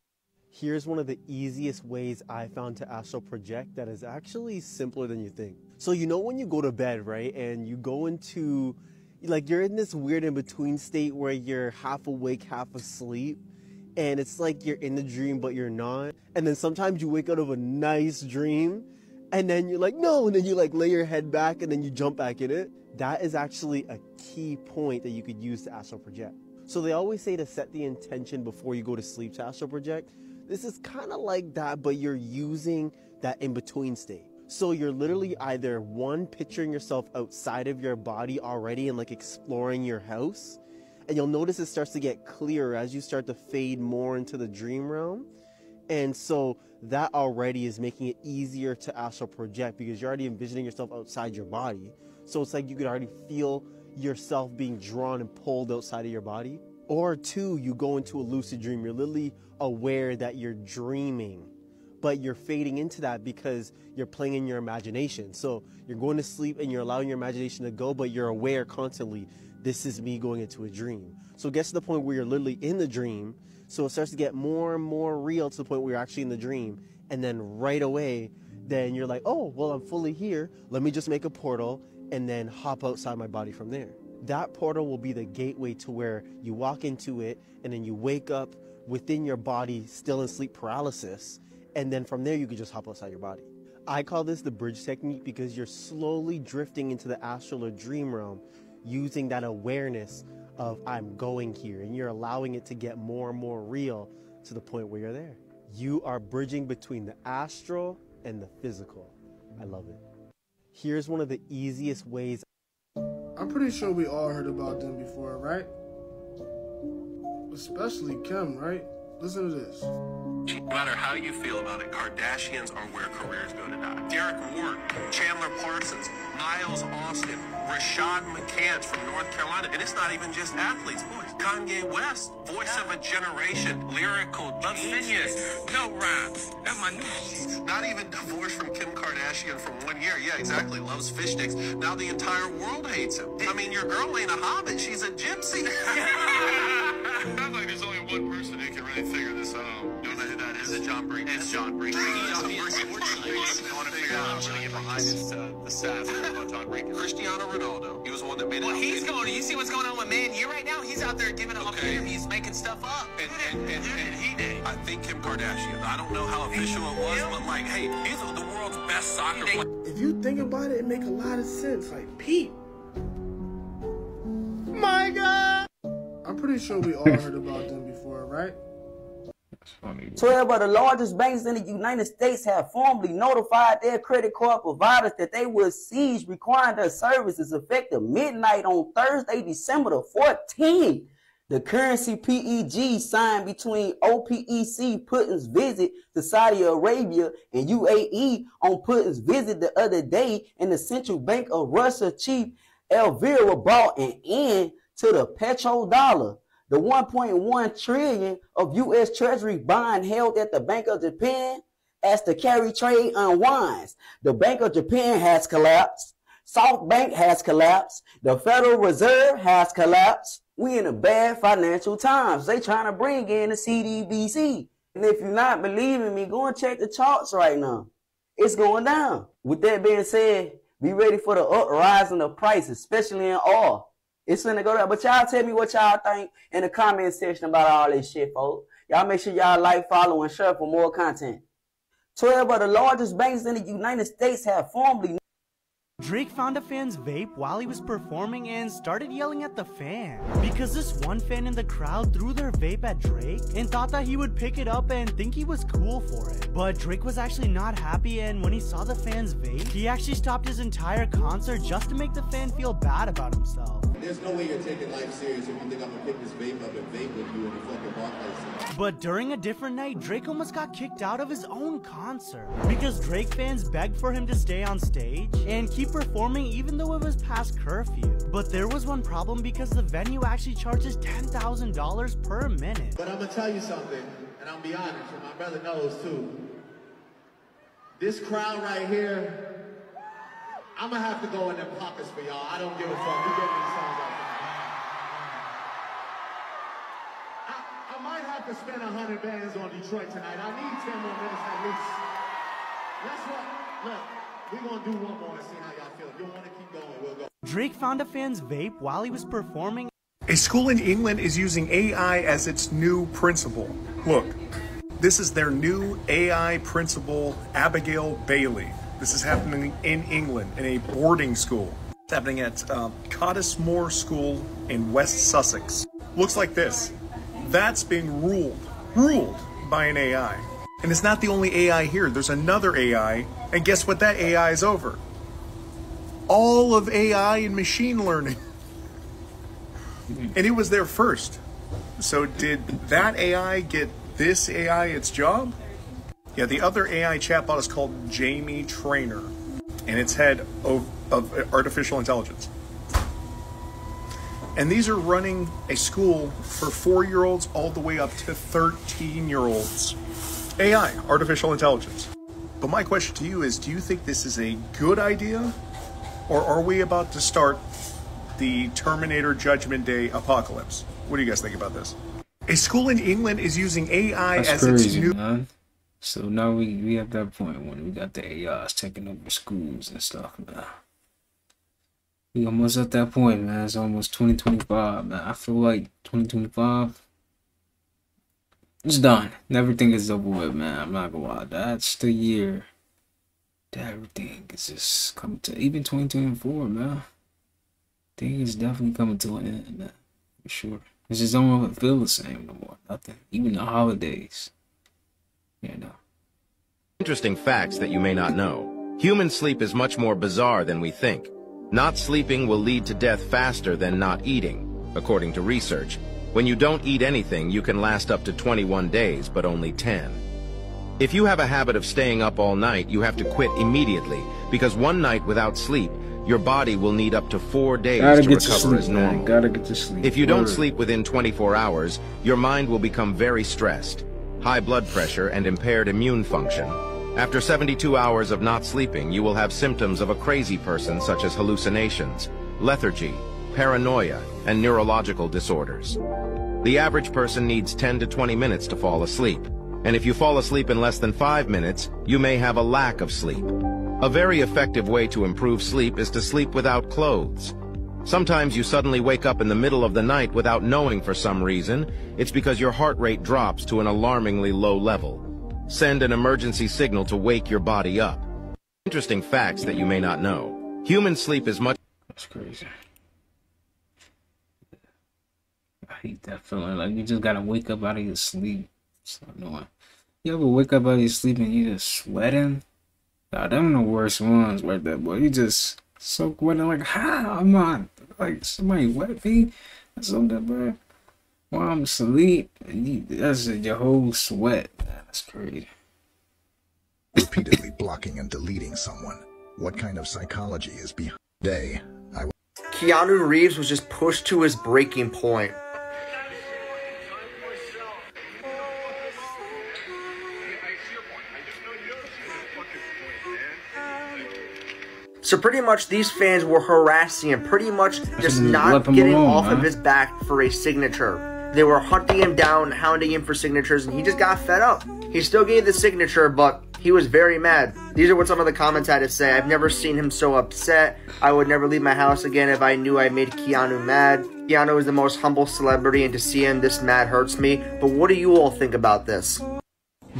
Here's one of the easiest ways I found to astral project that is actually simpler than you think. So you know when you go to bed, right? And you go into, like, you're in this weird in-between state where you're half awake, half asleep. And it's like you're in the dream, but you're not. And then sometimes you wake out of a nice dream, and then you're like, no, and then you like lay your head back, and then you jump back in it. That is actually a key point that you could use to astral project. So they always say to set the intention before you go to sleep to astral project. This is kind of like that, but you're using that in-between state. So you're literally either, one, picturing yourself outside of your body already and like exploring your house. And you'll notice it starts to get clearer as you start to fade more into the dream realm. And so that already is making it easier to astral project because you're already envisioning yourself outside your body. So it's like you could already feel yourself being drawn and pulled outside of your body. Or two, you go into a lucid dream. You're literally aware that you're dreaming, but you're fading into that because you're playing in your imagination. So you're going to sleep and you're allowing your imagination to go, but you're aware constantly, this is me going into a dream. So it gets to the point where you're literally in the dream. So it starts to get more and more real to the point where you're actually in the dream. And then right away, then you're like, oh, well, I'm fully here. Let me just make a portal and then hop outside my body from there. That portal will be the gateway to where you walk into it and then you wake up within your body still in sleep paralysis. And then from there, you can just hop outside your body. I call this the bridge technique because you're slowly drifting into the astral or dream realm using that awareness of I'm going here, and you're allowing it to get more and more real to the point where you're there. You are bridging between the astral and the physical. I love it. Here's one of the easiest ways. I'm pretty sure we all heard about them before, right? Especially Kim, right? Listen to this. No matter how you feel about it, Kardashians are where careers go to die. Derek Ward, Chandler Parsons, Miles Austin, Rashad McCants from North Carolina, and it's not even just athletes, boys. Kanye West, voice of a generation, lyrical genius. No rhyme. That's my new shit. Not even divorced from Kim Kardashian from 1 year. Yeah, exactly. Loves fish sticks. Now the entire world hates him. I mean, your girl ain't a hobbit. She's a gypsy. Sounds like there's only one person who can really figure this out. You don't know who that is? Is it John Brink? It's John Brink. Unfortunately, I want to figure out how to get behind this, the staff about John Brink. Cristiano Ronaldo. He was the one that made it. Well, he's going. You see what's going on with Man U right now? He's out there giving up interviews, making stuff up. And he did. I think Kim Kardashian. I don't know how official it was, but like, hey, he's the world's best soccer player. If you think about it, it makes a lot of sense. Like, Pete. My God. I'm pretty sure we all heard about them before, right? 12 of the largest banks in the United States have formally notified their credit card providers that they will cease requiring their services effective midnight on Thursday, December the 14th. The currency PEG signed between OPEC Putin's visit to Saudi Arabia and UAE on Putin's visit the other day, and the Central Bank of Russia chief Elvira brought an end to the petrodollar. The 1.1 trillion of U.S. Treasury bond held at the Bank of Japan as the carry trade unwinds. The Bank of Japan has collapsed. SoftBank has collapsed. The Federal Reserve has collapsed. We in a bad financial times. They trying to bring in the CDBC. And if you're not believing me, go and check the charts right now. It's going down. With that being said, be ready for the uprising of prices, especially in oil. It's gonna go down. But y'all tell me what y'all think in the comment section about all this shit, folks. Y'all make sure y'all like, follow, and share for more content. 12 of the largest banks in the United States have formally... Drake found a fan's vape while he was performing and started yelling at the fan because this one fan in the crowd threw their vape at Drake and thought that he would pick it up and think he was cool for it. But Drake was actually not happy, and when he saw the fan's vape, he actually stopped his entire concert just to make the fan feel bad about himself. There's no way you're taking life serious if you think I'm gonna pick this vape up and vape with you in the fucking bar place. But during a different night, Drake almost got kicked out of his own concert because Drake fans begged for him to stay on stage and keep performing even though it was past curfew. But there was one problem because the venue actually charges $10,000 per minute. But I'm gonna tell you something, and I'll be honest, and my brother knows too. This crowd right here, I'm gonna have to go in their pockets for y'all. I don't give a fuck. You get me songs like that. I might have to spend 100 bands on Detroit tonight. I need 10 more minutes at least. That's what. Look, we're gonna do one more and see how y'all feel. If you wanna keep going, we'll go. Drake found a fan's vape while he was performing. A school in England is using AI as its new principal. Look, this is their new AI principal, Abigail Bailey. This is happening in England, in a boarding school. It's happening at Cottesmore School in West Sussex. Looks like this. That's being ruled by an AI. And it's not the only AI here. There's another AI, and guess what that AI is over? All of AI and machine learning. And it was there first. So did that AI get this AI its job? Yeah, the other AI chatbot is called Jamie Trainer, and it's head of artificial intelligence. And these are running a school for 4-year-olds all the way up to 13-year-olds. AI, artificial intelligence. But my question to you is, do you think this is a good idea? Or are we about to start the Terminator Judgment Day apocalypse? What do you guys think about this? A school in England is using AI as its new... Man. So now we have that point when we got the AIs taking over schools and stuff, man. We almost at that point, man. It's almost 2025, man. I feel like 2025 it's done. Everything is over with, man. I'm not gonna lie. That's the year that everything is just coming to. Even 2024, man. Things is definitely coming to an end, man. For sure. It just don't feel the same no more. Nothing. Even the holidays. You know. Interesting facts that you may not know. Human sleep is much more bizarre than we think. Not sleeping will lead to death faster than not eating, according to research. When you don't eat anything, you can last up to 21 days, but only 10. If you have a habit of staying up all night, you have to quit immediately, because one night without sleep, your body will need up to 4 days to recover as normal. Gotta get to sleep. If you don't sleep within 24 hours, your mind will become very stressed, high blood pressure, and impaired immune function. After 72 hours of not sleeping, you will have symptoms of a crazy person, such as hallucinations, lethargy, paranoia, and neurological disorders. The average person needs 10 to 20 minutes to fall asleep, and if you fall asleep in less than 5 minutes, you may have a lack of sleep. A very effective way to improve sleep is to sleep without clothes. Sometimes you suddenly wake up in the middle of the night without knowing for some reason. It's because your heart rate drops to an alarmingly low level. Send an emergency signal to wake your body up. Interesting facts that you may not know. Human sleep is much... That's crazy. I hate that feeling. Like you just gotta wake up out of your sleep. It's so annoying. You ever wake up out of your sleep and you just sweating? Nah, them the worst ones right there, boy. You just so sweating like, how am I? Like somebody wet me or something, bro. While I'm asleep, and that's your whole sweat. Man, that's crazy. Repeatedly blocking and deleting someone. What kind of psychology is behind day? Keanu Reeves was just pushed to his breaking point. So pretty much these fans were harassing him, pretty much just not getting off of his back for a signature. They were hunting him down, hounding him for signatures, and he just got fed up. He still gave the signature, but he was very mad. These are what some of the comments had to say. I've never seen him so upset. I would never leave my house again if I knew I made Keanu mad. Keanu is the most humble celebrity, and to see him this mad hurts me. But what do you all think about this?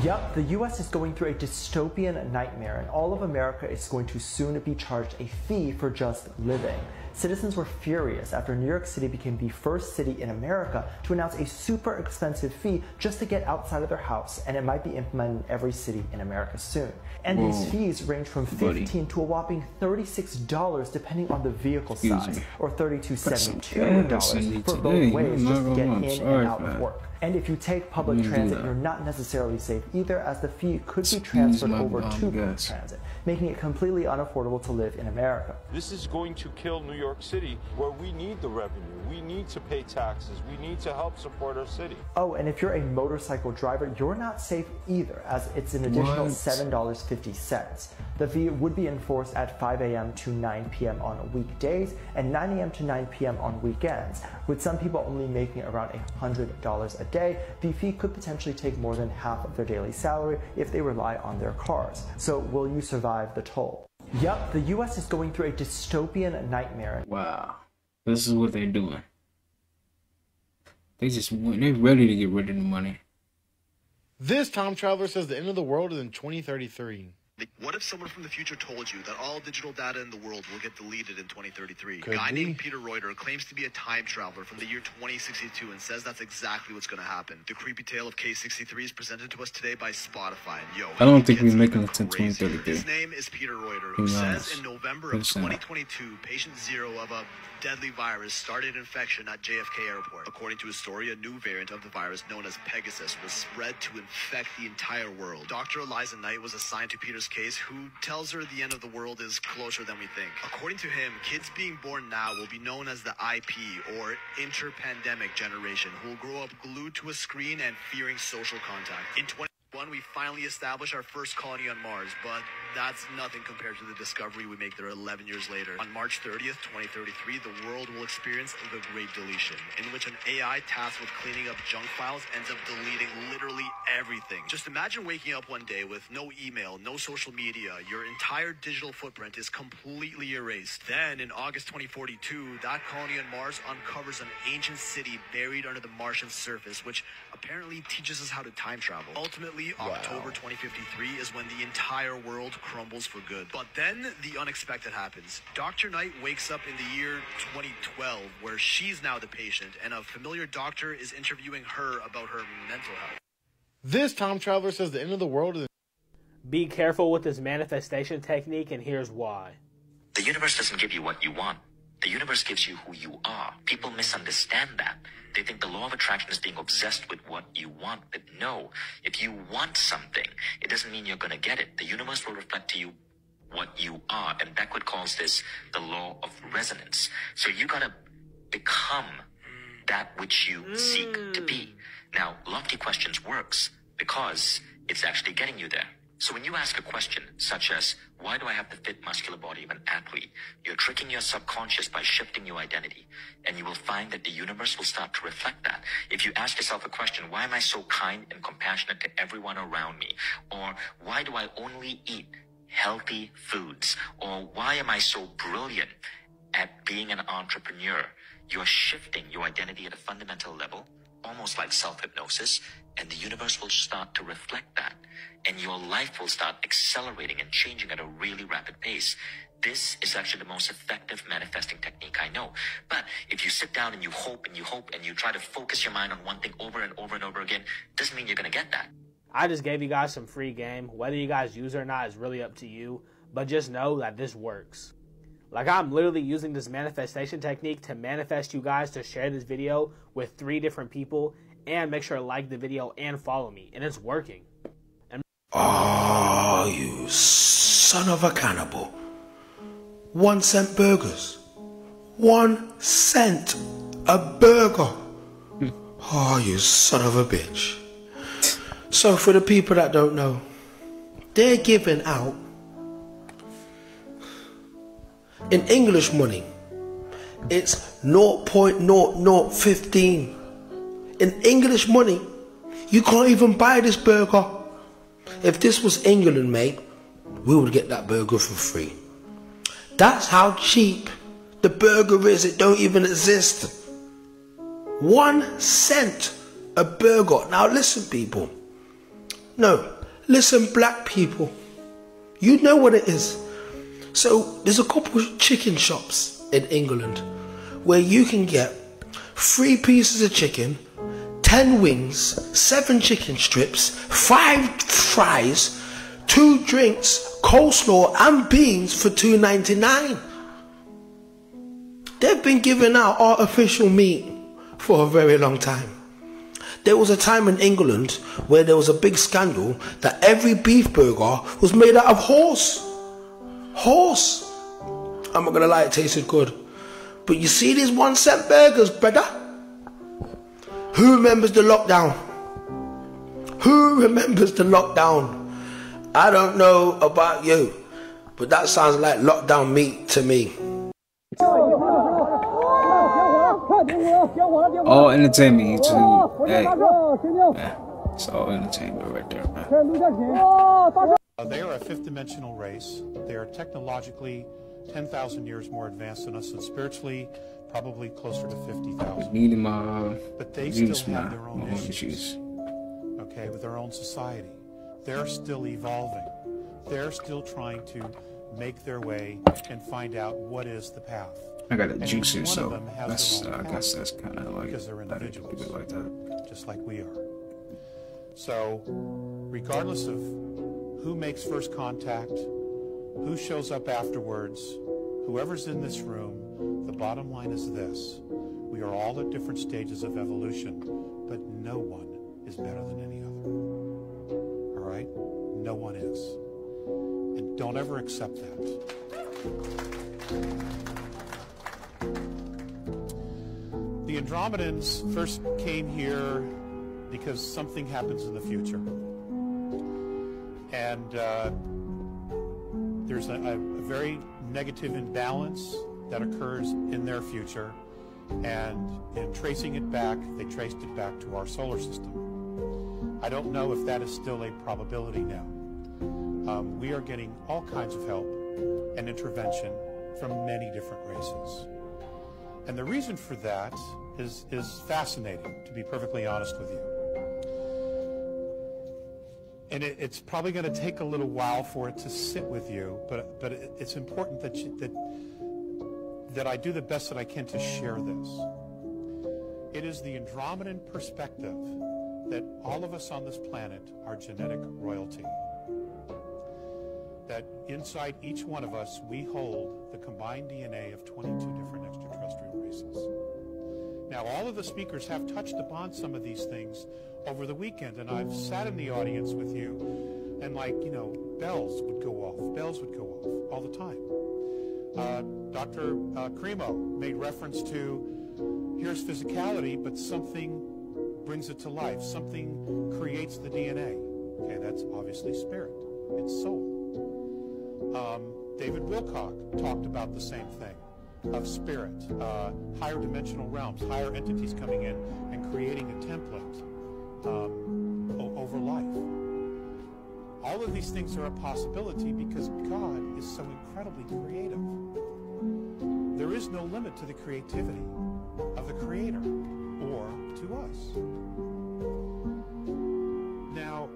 Yep, the US is going through a dystopian nightmare, and all of America is going to soon be charged a fee for just living. Citizens were furious after New York City became the first city in America to announce a super expensive fee just to get outside of their house, and it might be implemented in every city in America soon. And these fees range from $15 to a whopping $36 depending on the vehicle size, or $32.72 for both ways just to get in and out of work. And if you take public transit, you're not necessarily safe either, as the fee could be transferred over to public transit, making it completely unaffordable to live in America. This is going to kill New York City, where we need the revenue. We need to pay taxes. We need to help support our city. Oh, and if you're a motorcycle driver, you're not safe either, as it's an additional $7.50. The fee would be enforced at 5 a.m. to 9 p.m. on weekdays and 9 a.m. to 9 p.m. on weekends. With some people only making around $100 a day, the fee could potentially take more than half of their daily salary if they rely on their cars. So will you survive the toll? Yep, the US is going through a dystopian nightmare. Wow. This is what they're doing. They're ready to get rid of the money. This time traveler says the end of the world is in 2033. What if someone from the future told you that all digital data in the world will get deleted in 2033? Could A guy be. named Peter Reuter claims to be a time traveler from the year 2062 and says that's exactly what's going to happen. The creepy tale of K63 is presented to us today by Spotify. And yo, I don't think we're making it to 2033. his name is Peter Reuter, who says in November of 2022, patient 0 of a deadly virus started infection at JFK Airport. According to his story, a new variant of the virus known as Pegasus was spread to infect the entire world. Dr. Eliza Knight was assigned to Peter's this case, who tells her the end of the world is closer than we think. According to him, kids being born now will be known as the IP, or interpandemic generation, who will grow up glued to a screen and fearing social contact. In 2021, we finally established our first colony on Mars, but that's nothing compared to the discovery we make there 11 years later. On March 30th, 2033, the world will experience the Great Deletion, in which an AI tasked with cleaning up junk files ends up deleting literally everything. Just imagine waking up one day with no email, no social media, your entire digital footprint is completely erased. Then, in August 2042, that colony on Mars uncovers an ancient city buried under the Martian surface, which apparently teaches us how to time travel. Ultimately, October 2053 is when the entire world crumbles for good. But then the unexpected happens. Dr. Knight wakes up in the year 2012, where she's now the patient, and a familiar doctor is interviewing her about her mental health. This time traveler says the end of the world is... Be careful with this manifestation technique, and here's why. The universe doesn't give you what you want. The universe gives you who you are. People misunderstand that. They think the law of attraction is being obsessed with what you want. But no, if you want something, it doesn't mean you're going to get it. The universe will reflect to you what you are. And Beckwith calls this the law of resonance. So you got to become that which you seek to be. Now, lofty questions works because it's actually getting you there. So when you ask a question such as, why do I have the fit muscular body of an athlete? You're tricking your subconscious by shifting your identity. And you will find that the universe will start to reflect that. If you ask yourself a question, why am I so kind and compassionate to everyone around me? Or why do I only eat healthy foods? Or why am I so brilliant at being an entrepreneur? You're shifting your identity at a fundamental level, almost like self-hypnosis, and the universe will start to reflect that. And your life will start accelerating and changing at a really rapid pace. This is actually the most effective manifesting technique I know. But if you sit down and you hope and you hope and you try to focus your mind on one thing over and over and over again, doesn't mean you're going to get that. I just gave you guys some free game. Whether you guys use it or not is really up to you. But just know that this works. Like, I'm literally using this manifestation technique to manifest you guys to share this video with 3 different people and make sure to like the video and follow me. And it's working. Oh, you son of a cannibal. 1 cent burgers. 1 cent a burger. Oh, you son of a bitch. So for the people that don't know, they're giving out, in English money, it's 0.0015. In English money, you can't even buy this burger. If this was England, mate, we would get that burger for free. That's how cheap the burger is. It don't even exist. 1 cent a burger. Now listen, people. No, listen, black people. You know what it is. So there's a couple of chicken shops in England where you can get 3 pieces of chicken, 10 wings, 7 chicken strips, 5 fries, 2 drinks, coleslaw and beans for $2.99. They've been giving out artificial meat for a very long time. There was a time in England where there was a big scandal that every beef burger was made out of horse. Horse. I'm not gonna lie, it tasted good. But you see these 1 cent burgers, brother? Who remembers the lockdown? Who remembers the lockdown? I don't know about you, but that sounds like lockdown meat to me. All entertainment, YouTube. Hey. Yeah, it's all entertainment right there, man. They are a 5th dimensional race. They are technologically 10,000 years more advanced than us, and spiritually probably closer to 50,000. But they still have their own issues. Okay, with their own society. They're still evolving. They're still trying to make their way and find out what is the path. I got a juice here, so that's, I guess that's kind of like, because they're individuals, like that. just like we are. So, regardless of who makes first contact, who shows up afterwards, whoever's in this room, the bottom line is this. We are all at different stages of evolution, but no one is better than any other. All right? No one is. And don't ever accept that. The Andromedans first came here because something happens in the future. And there's a very negative imbalance that occurs in their future. And in tracing it back, they traced it back to our solar system. I don't know if that is still a probability now. We are getting all kinds of help and intervention from many different races. And the reason for that is fascinating, to be perfectly honest with you. And it's probably going to take a little while for it to sit with you, but it's important that I do the best that I can to share this. It is the Andromedan perspective that all of us on this planet are genetic royalty. That inside each one of us, we hold the combined DNA of 22 different extraterrestrial races. Now, all of the speakers have touched upon some of these things over the weekend, and I've sat in the audience with you, and bells would go off all the time. Dr. Cremo made reference to, here's physicality, but something brings it to life. Something creates the DNA. Okay, that's obviously spirit. It's soul. David Wilcock talked about the same thing, of spirit, higher dimensional realms, higher entities coming in and creating a template over life. All of these things are a possibility because God is so incredibly creative. There is no limit to the creativity of the Creator or to us. Now,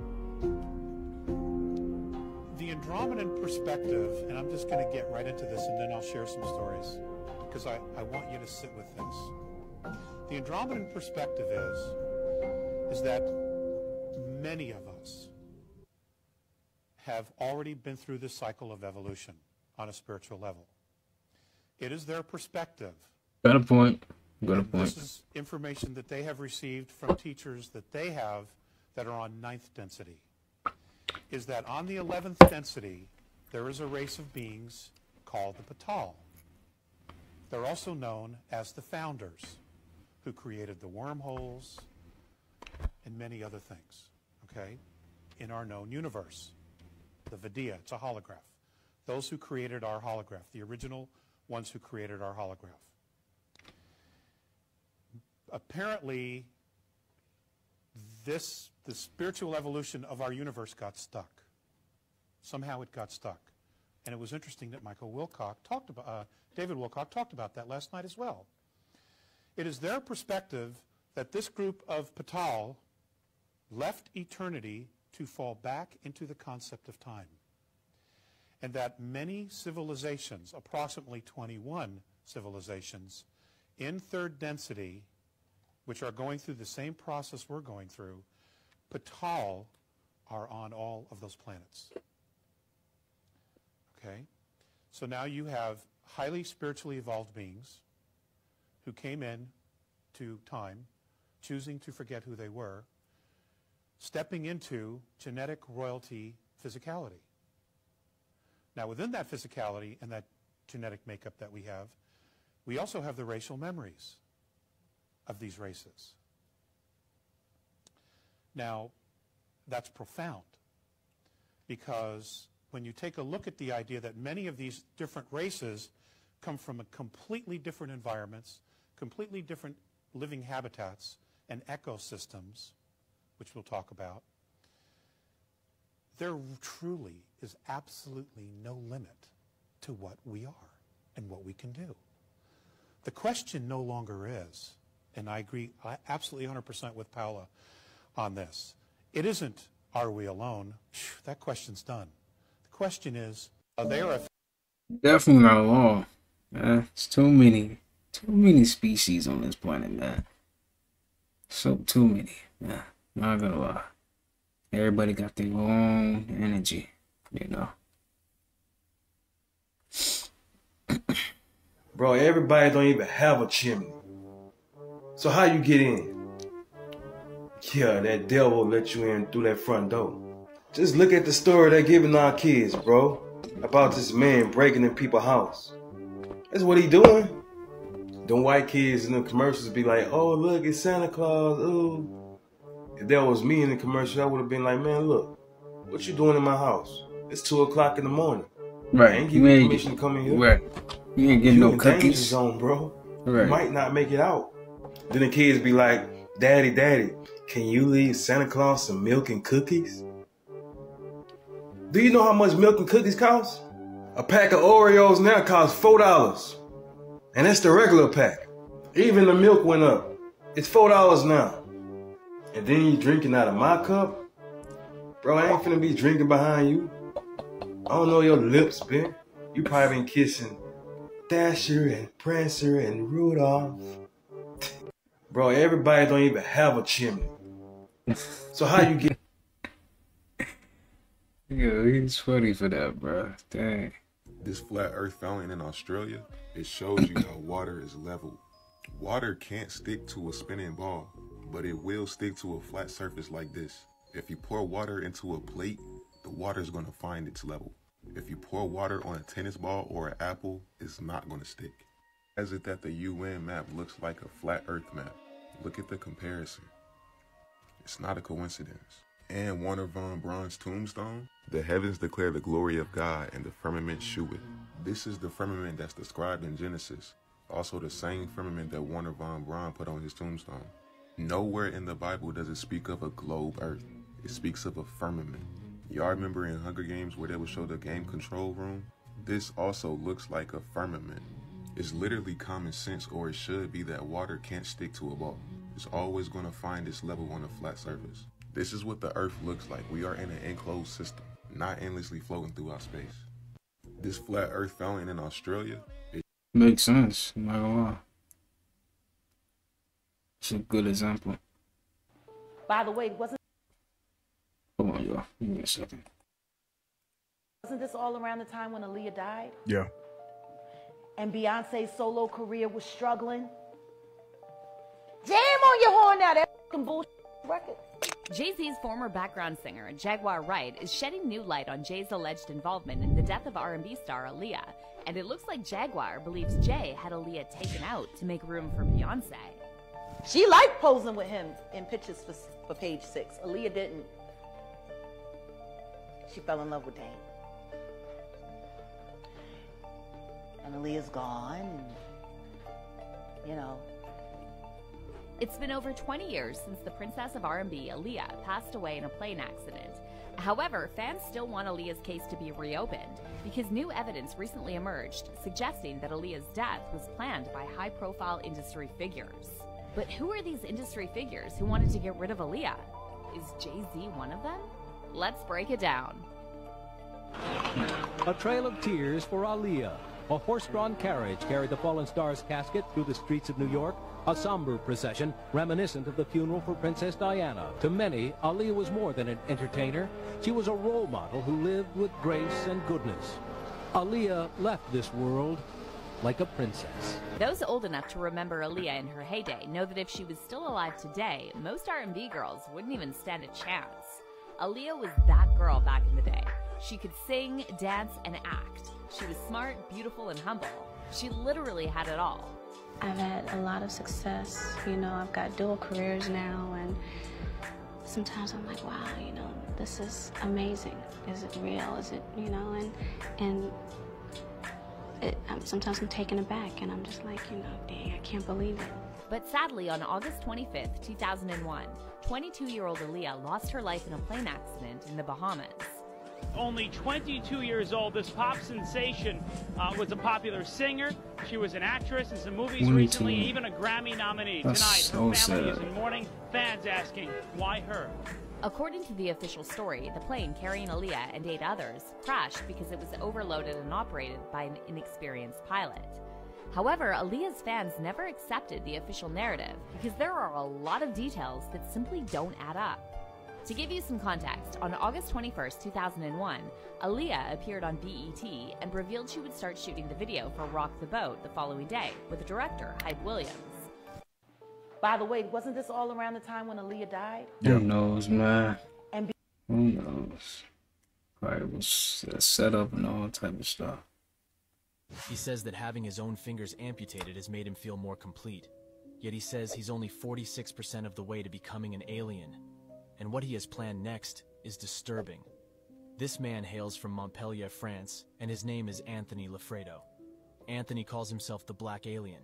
the Andromedan perspective, and I'm just going to get right into this and then I'll share some stories because I want you to sit with this. The Andromedan perspective is that many of us have already been through this cycle of evolution on a spiritual level. It is their perspective. Got a point. Got a point. This is information that they have received from teachers that they have that are on 9th density. Is that on the 11th density, there is a race of beings called the Patal. They're also known as the founders, who created the wormholes and many other things, okay, in our known universe. The Vidya, it's a holograph. Those who created our holograph, the original ones who created our holograph. Apparently, the spiritual evolution of our universe got stuck. Somehow it got stuck. And it was interesting that David Wilcock talked about that last night as well. It is their perspective that this group of Patal left eternity to fall back into the concept of time. And that many civilizations, approximately 21 civilizations, in 3rd density, which are going through the same process we're going through, Patal are on all of those planets. Okay? So now you have highly spiritually evolved beings who came in to time, choosing to forget who they were, stepping into genetic royalty physicality. Now, within that physicality and that genetic makeup that we also have the racial memories of these races. Now, that's profound because when you take a look at the idea that many of these different races come from completely different environments, completely different living habitats and ecosystems, which we'll talk about, there truly is absolutely no limit to what we are and what we can do. The question no longer is, and I agree absolutely 100% with Paula on this, it isn't, are we alone? That question's done. The question is, are there definitely not alone. It's too many species on this planet, man. So too many, man. Not gonna lie. Everybody got their own energy, you know. Bro, everybody don't even have a chimney. So how you get in? Yeah, that devil let you in through that front door. Just look at the story they're giving our kids, bro. About this man breaking in people's house. That's what he doing. Them white kids in the commercials be like, oh, look, it's Santa Claus, ooh. If that was me in the commercial, I would have been like, man, look, what you doing in my house? It's 2 o'clock in the morning. Right. I ain't giving you permission to come in here. Right. You ain't getting no in danger cookies. Zone, bro. Right. You might not make it out. Then the kids be like, Daddy, Daddy, can you leave Santa Claus some milk and cookies? Do you know how much milk and cookies cost? A pack of Oreos now costs $4. And that's the regular pack. Even the milk went up. It's $4 now. And then you drinking out of my cup? Bro, I ain't finna be drinking behind you. I don't know your lips, man. You probably been kissing Dasher and Prancer and Rudolph. Bro, everybody don't even have a chimney. So how you get... Yo, he's funny for that, bro. Dang. This flat earth fountain in Australia, it shows you how water is level. Water can't stick to a spinning ball, but it will stick to a flat surface like this. If you pour water into a plate, the water is going to find its level. If you pour water on a tennis ball or an apple, it's not going to stick. As it that the UN map looks like a flat earth map. Look at the comparison. It's not a coincidence. And Warner von Braun's tombstone, the heavens declare the glory of God and the firmament shew it. This is the firmament that's described in Genesis, also the same firmament that Warner von Braun put on his tombstone. Nowhere in the Bible does it speak of a globe earth. It speaks of a firmament. Y'all remember in Hunger Games where they would show the game control room? This also looks like a firmament. It's literally common sense, or it should be, that water can't stick to a ball. It's always going to find its level on a flat surface. This is what the earth looks like. We are in an enclosed system, not endlessly floating through our space. This flat earth fountain in Australia, makes sense, I'm not gonna lie. It's a good example. By the way, wasn't y'all. Give me a second. Wasn't this all around the time when Aaliyah died? Yeah. And Beyonce's solo career was struggling? Jam on your horn now, that fucking bullshit record. Jay-Z's former background singer, Jaguar Wright, is shedding new light on Jay's alleged involvement in the death of R&B star Aaliyah, and it looks like Jaguar believes Jay had Aaliyah taken out to make room for Beyonce. She liked posing with him in pictures for Page 6. Aaliyah didn't. She fell in love with Dame. And Aaliyah's gone, and, you know. It's been over 20 years since the princess of R&B, Aaliyah, passed away in a plane accident. However, fans still want Aaliyah's case to be reopened because new evidence recently emerged suggesting that Aaliyah's death was planned by high-profile industry figures. But who are these industry figures who wanted to get rid of Aaliyah? Is Jay-Z one of them? Let's break it down. A trail of tears for Aaliyah. A horse-drawn carriage carried the fallen star's casket through the streets of New York, a somber procession reminiscent of the funeral for Princess Diana. To many, Aaliyah was more than an entertainer. She was a role model who lived with grace and goodness. Aaliyah left this world like a princess. Those old enough to remember Aaliyah in her heyday know that if she was still alive today, most R&B girls wouldn't even stand a chance. Aaliyah was that girl back in the day. She could sing, dance, and act. She was smart, beautiful, and humble. She literally had it all. I've had a lot of success. You know, I've got dual careers now, and sometimes I'm like, wow, you know, this is amazing. Is it real? Is it, you know, sometimes I'm taken aback, and I'm just like, you know, dang, I can't believe it. But sadly, on August 25th, 2001, 22-year-old Aaliyah lost her life in a plane accident in the Bahamas. Only 22 years old, this pop sensation was a popular singer. She was an actress in some movies recently, even a Grammy nominee. That's Tonight, her so family sad. is in mourning, fans asking, why her? According to the official story, the plane carrying Aaliyah and 8 others crashed because it was overloaded and operated by an inexperienced pilot. However, Aaliyah's fans never accepted the official narrative because there are a lot of details that simply don't add up. To give you some context, on August 21st, 2001, Aaliyah appeared on BET and revealed she would start shooting the video for Rock the Boat the following day with director Hype Williams. By the way, wasn't this all around the time when Aaliyah died? Who knows, man? And Who knows? Probably was set up and all type of stuff. He says that having his own fingers amputated has made him feel more complete. Yet he says he's only 46% of the way to becoming an alien. And what he has planned next is disturbing. This man hails from Montpellier, France, and his name is Anthony Lafredo. Anthony calls himself the Black Alien.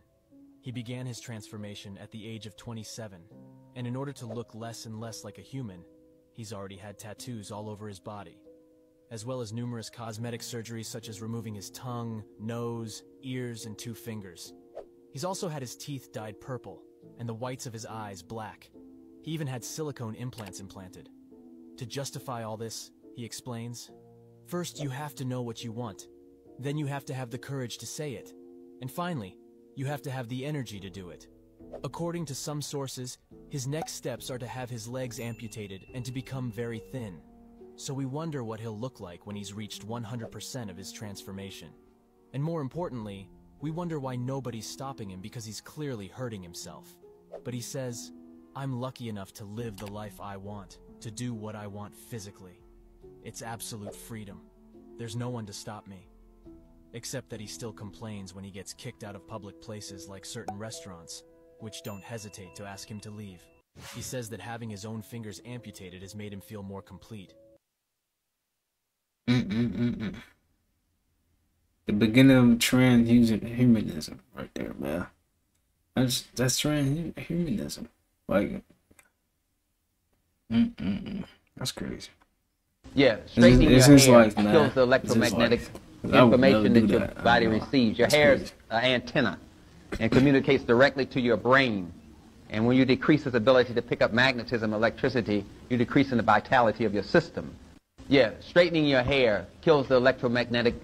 He began his transformation at the age of 27, and in order to look less and less like a human, he's already had tattoos all over his body, as well as numerous cosmetic surgeries such as removing his tongue, nose, ears, and 2 fingers. He's also had his teeth dyed purple, and the whites of his eyes black. He even had silicone implants implanted. To justify all this, he explains, first you have to know what you want. Then you have to have the courage to say it. And finally, you have to have the energy to do it. According to some sources, his next steps are to have his legs amputated and to become very thin. So we wonder what he'll look like when he's reached 100% of his transformation. And more importantly, we wonder why nobody's stopping him because he's clearly hurting himself. But he says, I'm lucky enough to live the life I want, to do what I want physically. It's absolute freedom. There's no one to stop me. Except that he still complains when he gets kicked out of public places like certain restaurants, which don't hesitate to ask him to leave. He says that having his own fingers amputated has made him feel more complete. The beginning of transhumanism right there, man. That's transhumanism. Like, that's crazy. Yeah, straightening your hair kills the electromagnetic information that your body receives. Your hair is an antenna and communicates directly to your brain. And when you decrease its ability to pick up magnetism, electricity, you're decreasing the vitality of your system. Yeah, straightening your hair kills the electromagnetic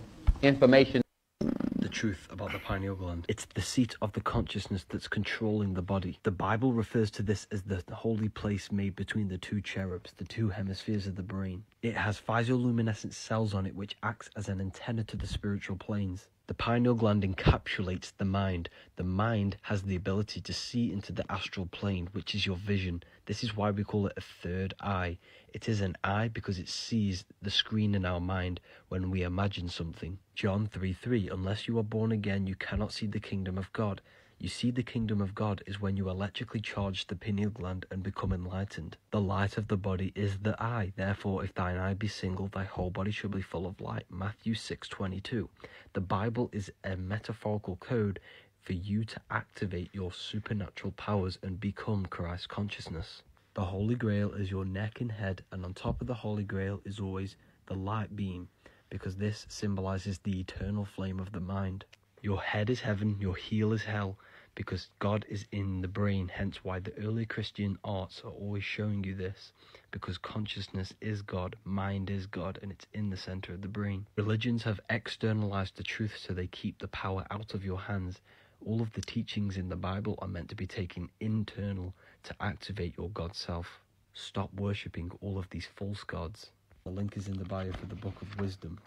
information. The truth about the pineal gland. It's the seat of the consciousness that's controlling the body. The Bible refers to this as the holy place made between the 2 cherubs, the 2 hemispheres of the brain. It has physioluminescent cells on it which acts as an antenna to the spiritual planes. The pineal gland encapsulates the mind. The mind has the ability to see into the astral plane, which is your vision. This is why we call it a third eye. It is an eye because it sees the screen in our mind when we imagine something. John 3:3, unless you are born again, you cannot see the kingdom of God. You see, the kingdom of God is when you electrically charge the pineal gland and become enlightened. The light of the body is the eye. Therefore, if thine eye be single, thy whole body shall be full of light. Matthew 6:22. The Bible is a metaphorical code for you to activate your supernatural powers and become Christ consciousness. The Holy Grail is your neck and head, and on top of the Holy Grail is always the light beam, because this symbolizes the eternal flame of the mind. Your head is heaven, your heel is hell, because God is in the brain, hence why the early Christian arts are always showing you this, because consciousness is God, mind is God, and it's in the center of the brain. Religions have externalized the truth so they keep the power out of your hands. All of the teachings in the Bible are meant to be taken internal to activate your God self. Stop worshipping all of these false gods. The link is in the bio for the Book of Wisdom.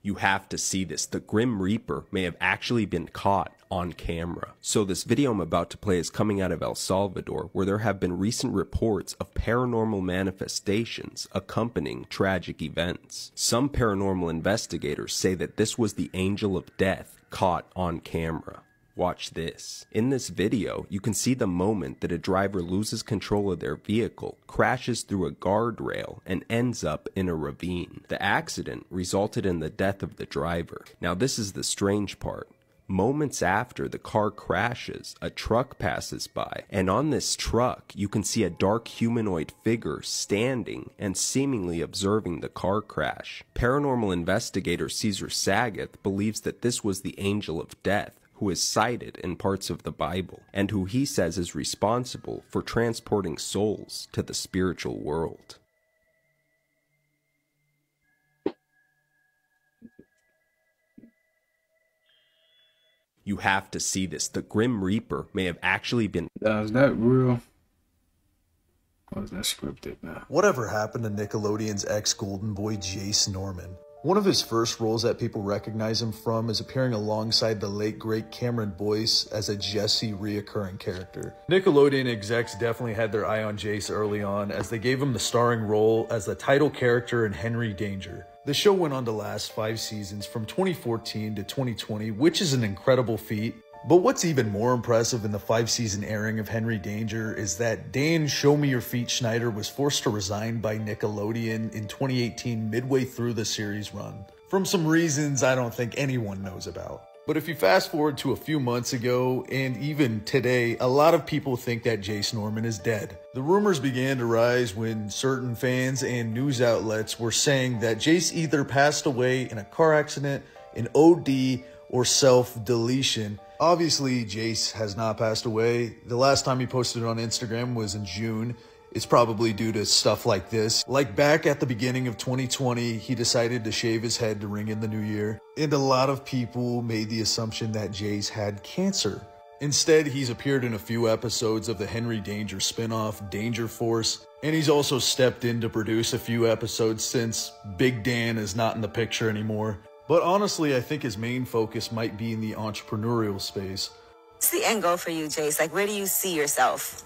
You have to see this. The Grim Reaper may have actually been caught on camera. So this video I'm about to play is coming out of El Salvador, where there have been recent reports of paranormal manifestations accompanying tragic events. Some paranormal investigators say that this was the angel of death caught on camera. Watch this. In this video, you can see the moment that a driver loses control of their vehicle, crashes through a guardrail, and ends up in a ravine. The accident resulted in the death of the driver. Now this is the strange part. Moments after the car crashes, a truck passes by, and on this truck, you can see a dark humanoid figure standing and seemingly observing the car crash. Paranormal investigator Caesar Saggeth believes that this was the angel of death, who is cited in parts of the Bible, and who he says is responsible for transporting souls to the spiritual world. You have to see this. The Grim Reaper may have actually been... Is that real? Or is that scripted now? Whatever happened to Nickelodeon's ex-Golden Boy Jace Norman? One of his first roles that people recognize him from is appearing alongside the late great Cameron Boyce as a Jesse reoccurring character. Nickelodeon execs definitely had their eye on Jace early on, as they gave him the starring role as the title character in Henry Danger. The show went on to last 5 seasons from 2014 to 2020, which is an incredible feat. But what's even more impressive in the 5-season airing of Henry Danger is that Dan Show Me Your Feet Schneider was forced to resign by Nickelodeon in 2018 midway through the series run, from some reasons I don't think anyone knows about. But if you fast forward to a few months ago, and even today, a lot of people think that Jace Norman is dead. The rumors began to rise when certain fans and news outlets were saying that Jace either passed away in a car accident, an OD, or self-deletion. Obviously, Jace has not passed away. The last time he posted on Instagram was in June. It's probably due to stuff like this. Like back at the beginning of 2020, he decided to shave his head to ring in the new year. And a lot of people made the assumption that Jace had cancer. Instead, he's appeared in a few episodes of the Henry Danger spinoff, Danger Force. And he's also stepped in to produce a few episodes since Big Dan is not in the picture anymore. But honestly, I think his main focus might be in the entrepreneurial space. What's the end goal for you, Jace? Like, where do you see yourself?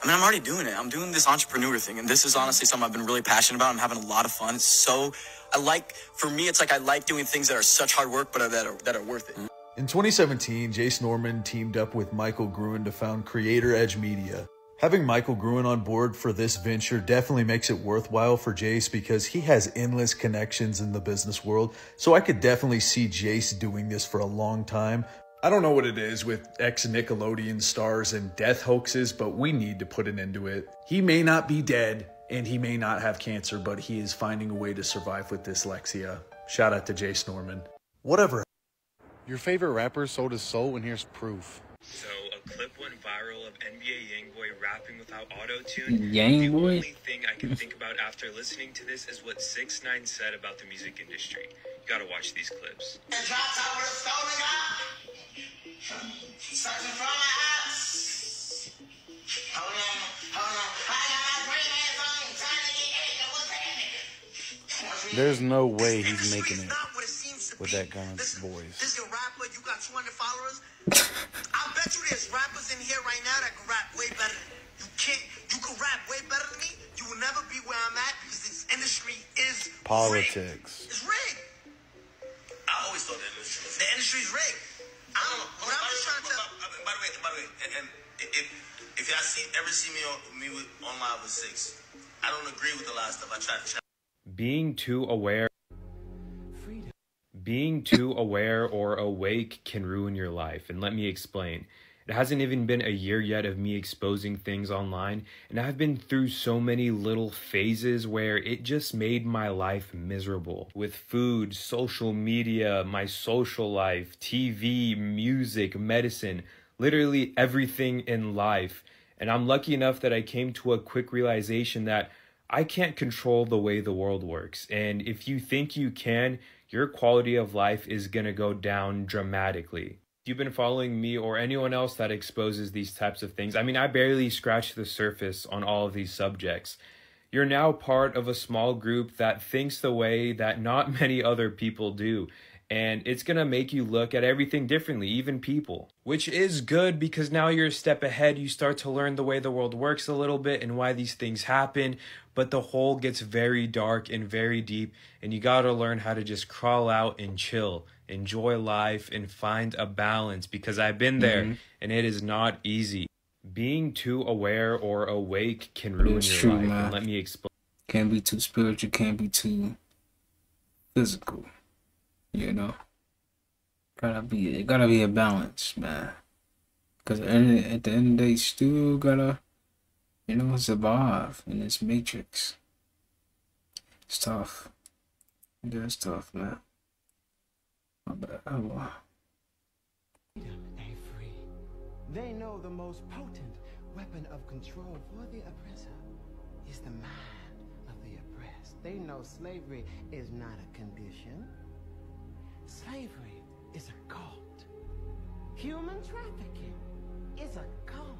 I mean, I'm already doing it. I'm doing this entrepreneur thing, and this is honestly something I've been really passionate about. I'm having a lot of fun. For me, it's like I like doing things that are such hard work, but that are worth it. In 2017, Jace Norman teamed up with Michael Gruen to found Creator Edge Media. Having Michael Gruen on board for this venture definitely makes it worthwhile for Jace because he has endless connections in the business world, so I could definitely see Jace doing this for a long time. I don't know what it is with ex-Nickelodeon stars and death hoaxes, but we need to put an end to it. He may not be dead, and he may not have cancer, but he is finding a way to survive with dyslexia. Shout out to Jace Norman. Whatever. Your favorite rapper sold his soul, and here's proof. So a clip went viral of NBA Youngboy rapping without auto-tune. Youngboy? The only thing I can think about after listening to this is what 6ix9ine said about the music industry. You gotta watch these clips. There's no way he's making it with that kind of voice. This your rapper, you got 200 followers. I bet you there's rappers in here right now that can rap way better than you. You can rap way better than me. You will never be where I'm at because this industry is politics. Rigged. It's rigged. I always thought the industry's rigged. I don't know. But I'm just trying to tell. By the way, and if y'all ever see me on live with 6, I don't agree with a lot of stuff. I try to. Being too aware or awake can ruin your life, and let me explain. It hasn't even been a year yet of me exposing things online, and I've been through so many little phases where it just made my life miserable. With food, social media, my social life, TV, music, medicine, literally everything in life. And I'm lucky enough that I came to a quick realization that I can't control the way the world works. And if you think you can, your quality of life is going to go down dramatically. If you've been following me or anyone else that exposes these types of things, I mean, I barely scratched the surface on all of these subjects. You're now part of a small group that thinks the way that not many other people do. And it's going to make you look at everything differently, even people. Which is good because now you're a step ahead. You start to learn the way the world works a little bit and why these things happen. But the hole gets very dark and very deep. And you got to learn how to just crawl out and chill. Enjoy life and find a balance. Because I've been there and it is not easy. Being too aware or awake can ruin your life. And let me explain. Can't be too spiritual. Can't be too physical. You know, it gotta be a balance, man. Cause at the end of the day, you still gotta, survive in this matrix. It's tough. Yeah, it's tough, man. They know the most potent weapon of control for the oppressor is the mind of the oppressed. They know slavery is not a condition. Slavery is a cult. Human trafficking is a cult.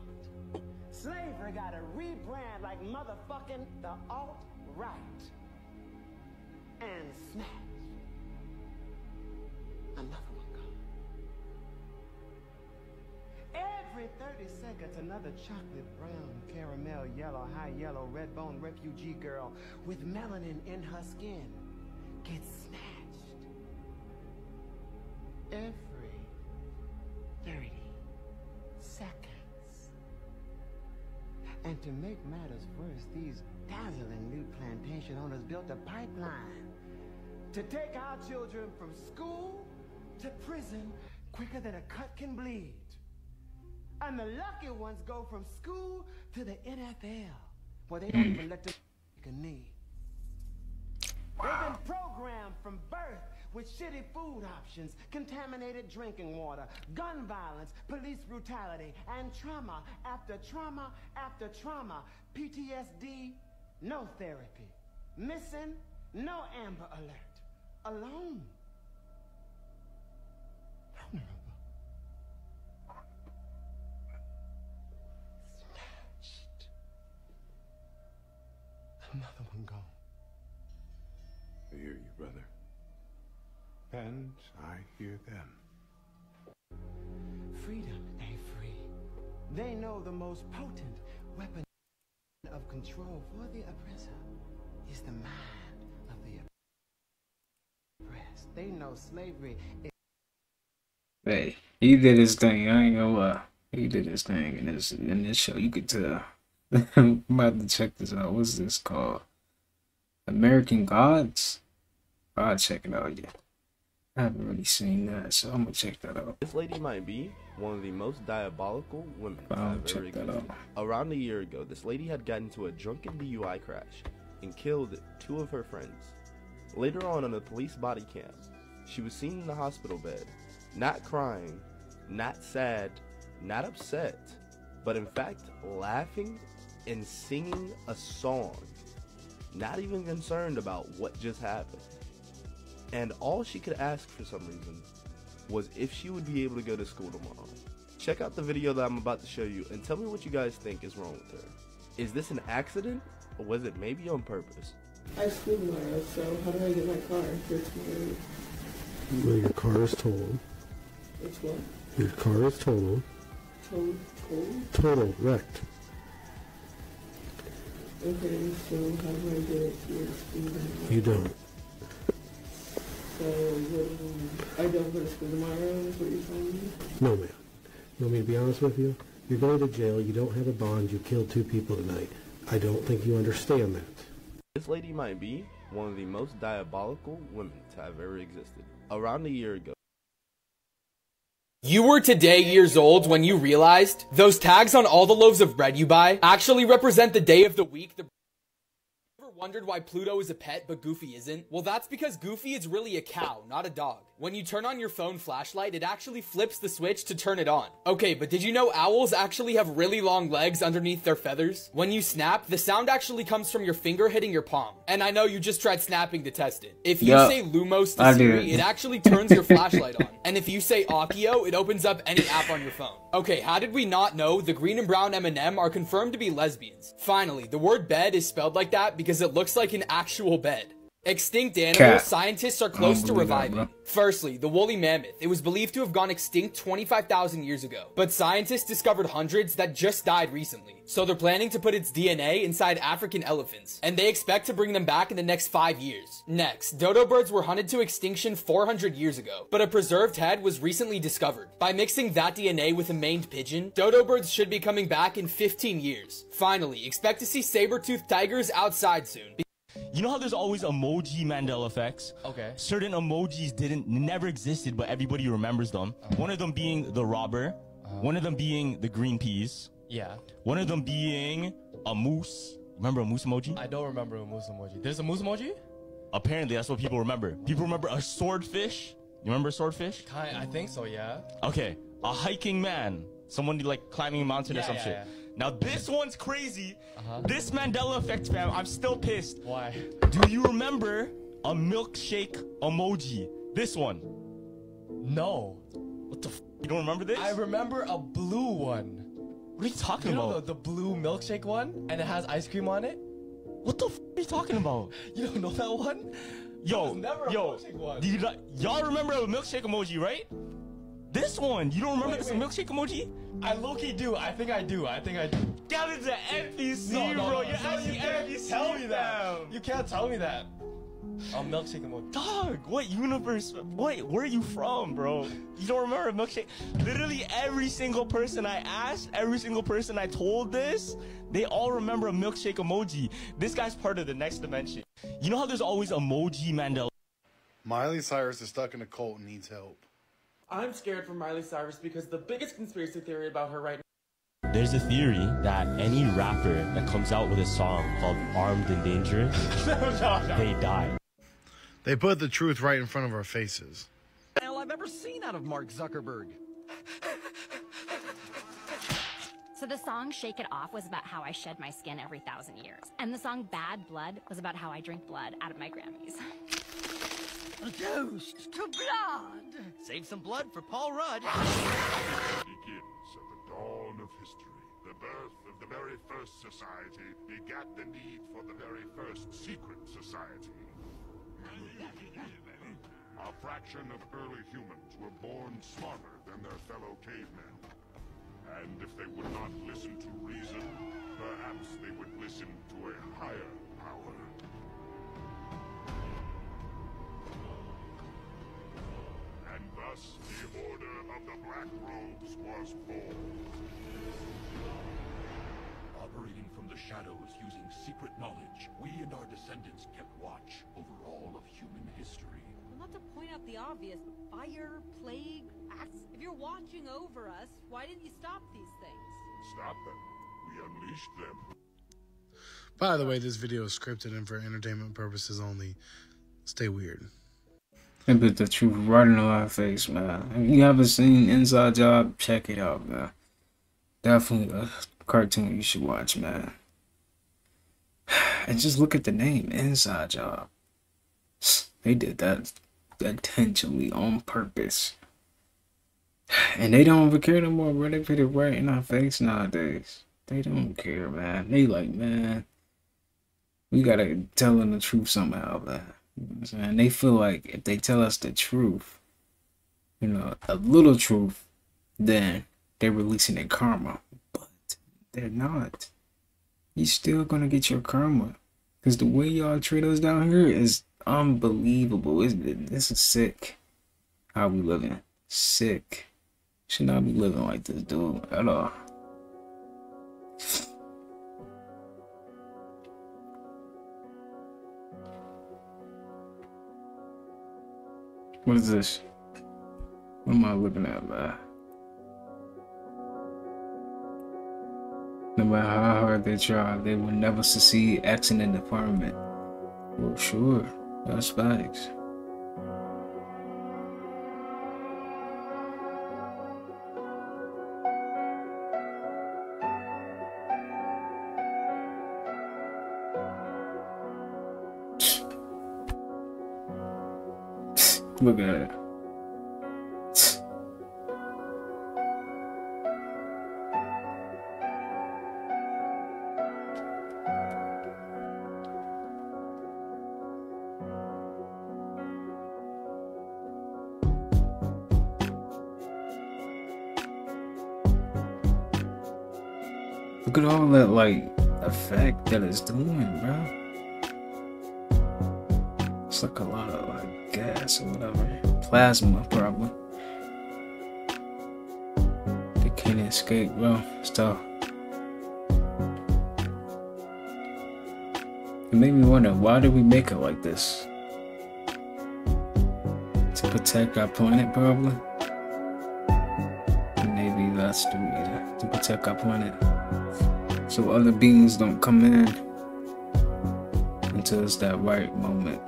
Slavery got a rebrand like motherfucking the alt-right. And snatch. 30 seconds, another chocolate brown, caramel yellow, high yellow, red bone refugee girl with melanin in her skin gets snatched. Every 30 seconds. And to make matters worse, these dazzling new plantation owners built a pipeline to take our children from school to prison quicker than a cut can bleed. And the lucky ones go from school to the NFL, where they don't even let them take a knee. They've been programmed from birth with shitty food options, contaminated drinking water, gun violence, police brutality, and trauma after trauma after trauma. PTSD, no therapy. Missing, no Amber Alert. Alone. Vulnerable. Snatched. Another one gone. I hear you, brother. And I hear them. Freedom ain't free. They know the most potent weapon of control for the oppressor is the mind of the oppressed. They know slavery is... Hey, he did his thing. I ain't gonna lie. He did his thing in this show. You could tell. I'm about to check this out. What's this called? American Gods? I'll check it out, yeah. I haven't really seen that, so I'm gonna check that out. This lady might be one of the most diabolical women I've ever existed. Around a year ago, this lady had gotten into a drunken DUI crash and killed 2 of her friends. Later on a police body cam, she was seen in the hospital bed, not crying, not sad, not upset, but in fact laughing and singing a song, not even concerned about what just happened. And all she could ask for some reason was if she would be able to go to school tomorrow. Check out the video that I'm about to show you and tell me what you guys think is wrong with her. Is this an accident or was it maybe on purpose? I have school tomorrow, so how do I get my car for tomorrow? Well, your car is totaled. It's what? Your car is totaled. Total, wrecked. Okay, so how do I get it to school tomorrow? You don't. So, I don't go to school tomorrow, is what you're telling me? No, ma'am. You want me to be honest with you? You're going to jail, you don't have a bond, you killed 2 people tonight. I don't think you understand that. This lady might be one of the most diabolical women to have ever existed. Around a year ago. You were today years old when you realized those tags on all the loaves of bread you buy actually represent the day of the week. Wondered why Pluto is a pet but Goofy isn't? Well, that's because Goofy is really a cow, not a dog. When you turn on your phone flashlight, it actually flips the switch to turn it on. Okay, but did you know owls actually have really long legs underneath their feathers? When you snap, the sound actually comes from your finger hitting your palm. And I know you just tried snapping to test it. If you say Lumos to Siri, it actually turns your flashlight on. And if you say Akio, it opens up any app on your phone. Okay, how did we not know the green and brown M&M are confirmed to be lesbians? Finally, the word bed is spelled like that because it looks like an actual bed. Extinct animals, scientists are close to reviving. Firstly, the woolly mammoth. It was believed to have gone extinct 25,000 years ago, but scientists discovered hundreds that just died recently. So they're planning to put its DNA inside African elephants, and they expect to bring them back in the next 5 years. Next, dodo birds were hunted to extinction 400 years ago, but a preserved head was recently discovered. By mixing that DNA with a maned pigeon, dodo birds should be coming back in 15 years. Finally, expect to see saber-toothed tigers outside soon. You know how there's always emoji Mandela effects? Okay. Certain emojis never existed, but everybody remembers them. One of them being the robber. One of them being the green peas. Yeah. One of them being a moose. Remember a moose emoji? I don't remember a moose emoji. There's a moose emoji? Apparently, that's what people remember. People remember a swordfish. You remember a swordfish? I think so, yeah. Okay. A hiking man. Someone like climbing a mountain or some shit. Yeah. Now this one's crazy. This Mandela effect, fam, I'm still pissed. Why? Do you remember a milkshake emoji? This one. No. What the f? You don't remember this? I remember a blue one. What are you talking about? You know the blue milkshake one? And it has ice cream on it? What the f are you talking about? You don't know that one? Yo, never a milkshake one. Y'all remember a milkshake emoji, right? This one. You don't remember this milkshake emoji? I low-key do. I think I do. That is an NPC, No, bro. You're actually NPC. Tell me that. You can't tell me that. I'll milkshake emoji. Dog, what universe? Where are you from, bro? You don't remember a milkshake? Literally every single person I asked, every single person I told this, they all remember a milkshake emoji. This guy's part of the next dimension. You know how there's always emoji Mandela? Miley Cyrus is stuck in a cult and needs help. I'm scared for Miley Cyrus because the biggest conspiracy theory about her right now. There's a theory that any rapper that comes out with a song called Armed and Dangerous, they die. They put the truth right in front of our faces. Hell I've ever seen out of Mark Zuckerberg. So the song Shake It Off was about how I shed my skin every 1,000 years. And the song Bad Blood was about how I drink blood out of my Grammys. A toast to blood. Save some blood for Paul Rudd. Begins at the dawn of history. The birth of the very first society begat the need for the very first secret society. A fraction of early humans were born smarter than their fellow cavemen. And if they would not listen to reason, perhaps they would listen to a higher power. And thus, the Order of the Black Robes was born. Operating from the shadows using secret knowledge, we and our descendants kept watch over all of human history. Well, not to point out the obvious, but fire, plague, acts. If you're watching over us, why didn't you stop these things? Stop them. We unleashed them. By the way, this video is scripted and for entertainment purposes only. Stay weird. They put the truth right in our face, man. If you haven't seen Inside Job, check it out, man. Definitely a cartoon you should watch, man. And just look at the name, Inside Job. They did that intentionally, on purpose. And they don't even care no more, bro. They put it right in our face nowadays. They don't care, man. They like, man, we gotta tell them the truth somehow, man. You know what I'm saying? They feel like if they tell us the truth, you know, a little truth, then they're releasing their karma. But they're not. You're still gonna get your karma. Because the way y'all treat us down here is unbelievable. This is sick. How we living? Sick. Should not be living like this, dude, at all. What is this? What am I looking at, man? No matter how hard they try, they will never succeed acting in the firmament. Well, sure, that's facts. Look at it. Look at all that, like, effect that it's doing, bro. It's like a lot of, like, gas or whatever. Plasma, probably. They can't escape, bro. It's tough. It made me wonder, why did we make it like this? To protect our planet, probably? Maybe that's the reason. To protect our planet. So other beings don't come in until it's that right moment.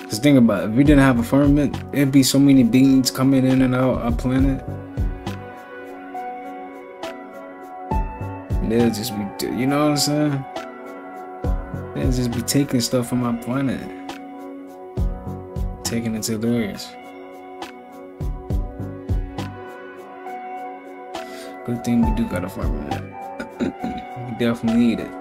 Just think about it. If we didn't have a firmament, it'd be so many beings coming in and out our planet. And they'll just be, you know what I'm saying? They'll just be taking stuff from our planet. Taking it to theirs. Good thing we do got a firmament. We definitely need it.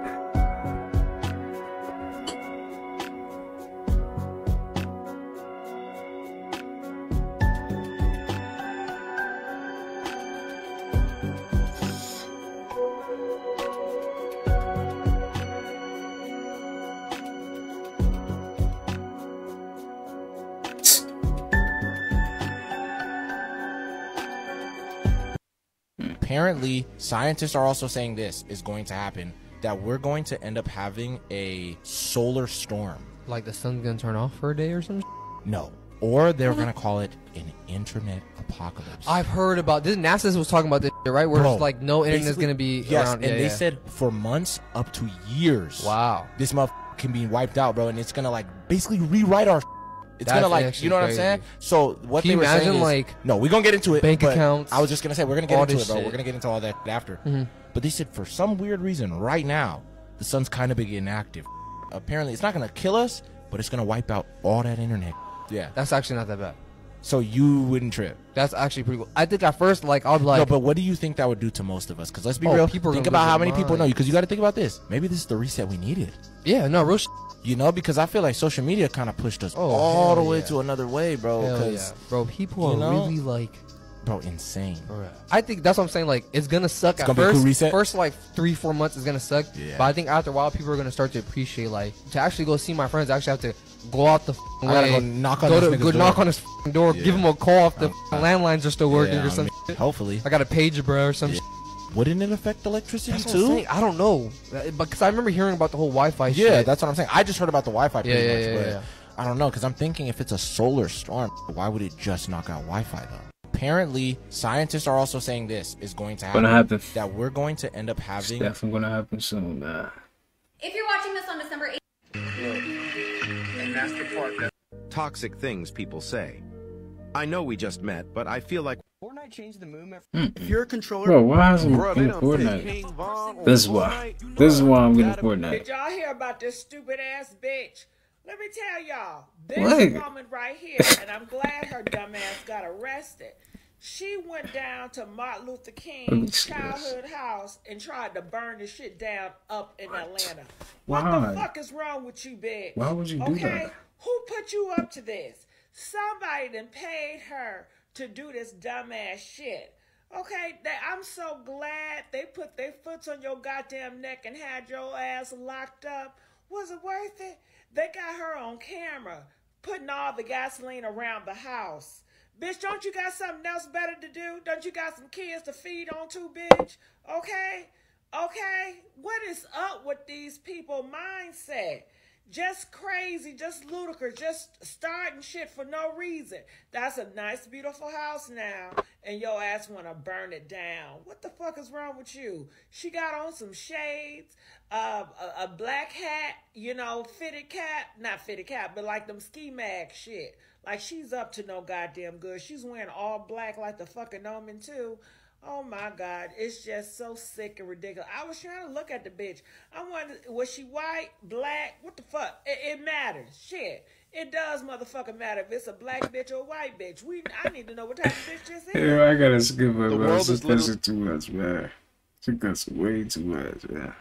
Apparently, scientists are also saying this is going to happen, that we're going to end up having a solar storm. Like the sun's gonna turn off for a day or something? No. Or they're going to call it an internet apocalypse. I've heard about this. NASA was talking about this shit, right? Where it's like no internet's gonna be around. And they said for months up to years. Wow. This motherfucker can be wiped out, bro, and it's gonna like basically rewrite our. It's That's gonna like, actually you know what crazy. I'm saying? So what Can they you were saying imagine, is, like, no, we're gonna get into it. bank but accounts, I was just gonna say we're gonna get all into this it, bro. shit. We're gonna get into all that after. Mhm. But they said for some weird reason, right now, the sun's kind of been inactive. Apparently, it's not gonna kill us, but it's gonna wipe out all that internet. Yeah, That's actually not that bad. so you wouldn't trip. That's actually pretty cool. I think at first, like, I'll be like, No, but what do you think that would do to most of us? Because let's be Oh, real. people are Think gonna about lose how their many people know mind. you. Because you got to think about this. Maybe this is the reset we needed. yeah, no, real shit. You know, because I feel like social media kind of pushed us Oh, all the hell way yeah. to another way, bro. Hell 'cause, yeah. Bro, people are you know, really like, bro, insane. I think that's what I'm saying. Like, it's gonna suck It's at gonna be a first. cool reset? First, like 3-4 months is gonna suck. Yeah. But I think after a while, people are gonna start to appreciate, like, to actually go see my friends. I actually have to go out the I gotta way, go knock on go this to nigga's go door. knock on his door, Yeah. give him a call if the landlines are still working Yeah, or some I mean, shit. hopefully. I got a pager, bro, or some. Yeah. Shit. Wouldn't it affect electricity That's what I'm too? saying. I don't know, because I remember hearing about the whole Wi-Fi shit. Yeah, that's what I'm saying. I just heard about the Wi-Fi pretty Yeah, much, yeah, but yeah. I don't know, because I'm thinking if it's a solar storm, why would it just knock out Wi-Fi though? Apparently, scientists are also saying this is going to happen. Gonna happen. That we're going to end up It's having. definitely gonna happen soon, man. If you're watching this on December 8th, And that's the part that Toxic things people say. I know we just met, but I feel like Fortnite changed the movement. Mm-mm. If you're a controller, Bro, why is I'm Bro, they getting don't fit Fortnite? King Von on This is why. This is why I'm getting Fortnite. Did y'all hear about this stupid ass bitch? Let me tell y'all, this What? woman right here, and I'm glad her dumb ass got arrested. She went down to Martin Luther King's childhood house and tried to burn the shit down up in Atlanta. What Why? the fuck is wrong with you, bitch? Why would you do Okay, that? who put you up to this? Somebody done paid her to do this dumbass shit. Okay, I'm so glad they put their foots on your goddamn neck and had your ass locked up. Was it worth it? They got her on camera putting all the gasoline around the house. Bitch, don't you got something else better to do? Don't you got some kids to feed on too, bitch? Okay? Okay? What is up with these people mindset? Just crazy, just ludicrous, just starting shit for no reason. That's a nice, beautiful house now, and your ass want to burn it down. What the fuck is wrong with you? She got on some shades, a black hat, you know, fitted cap, not fitted cap, but like them ski mag shit. Like she's up to no goddamn good. She's wearing all black like the fucking omen too. Oh my God, it's just so sick and ridiculous. I was trying to look at the bitch. I wondered, was she white, black? What the fuck? It matters. Shit. It does motherfucking matter if it's a black bitch or a white bitch. I need to know what type of bitch this is. Yo, I gotta skip her, bro. world She is literally- cussing too much, man. She cussing way too much, man.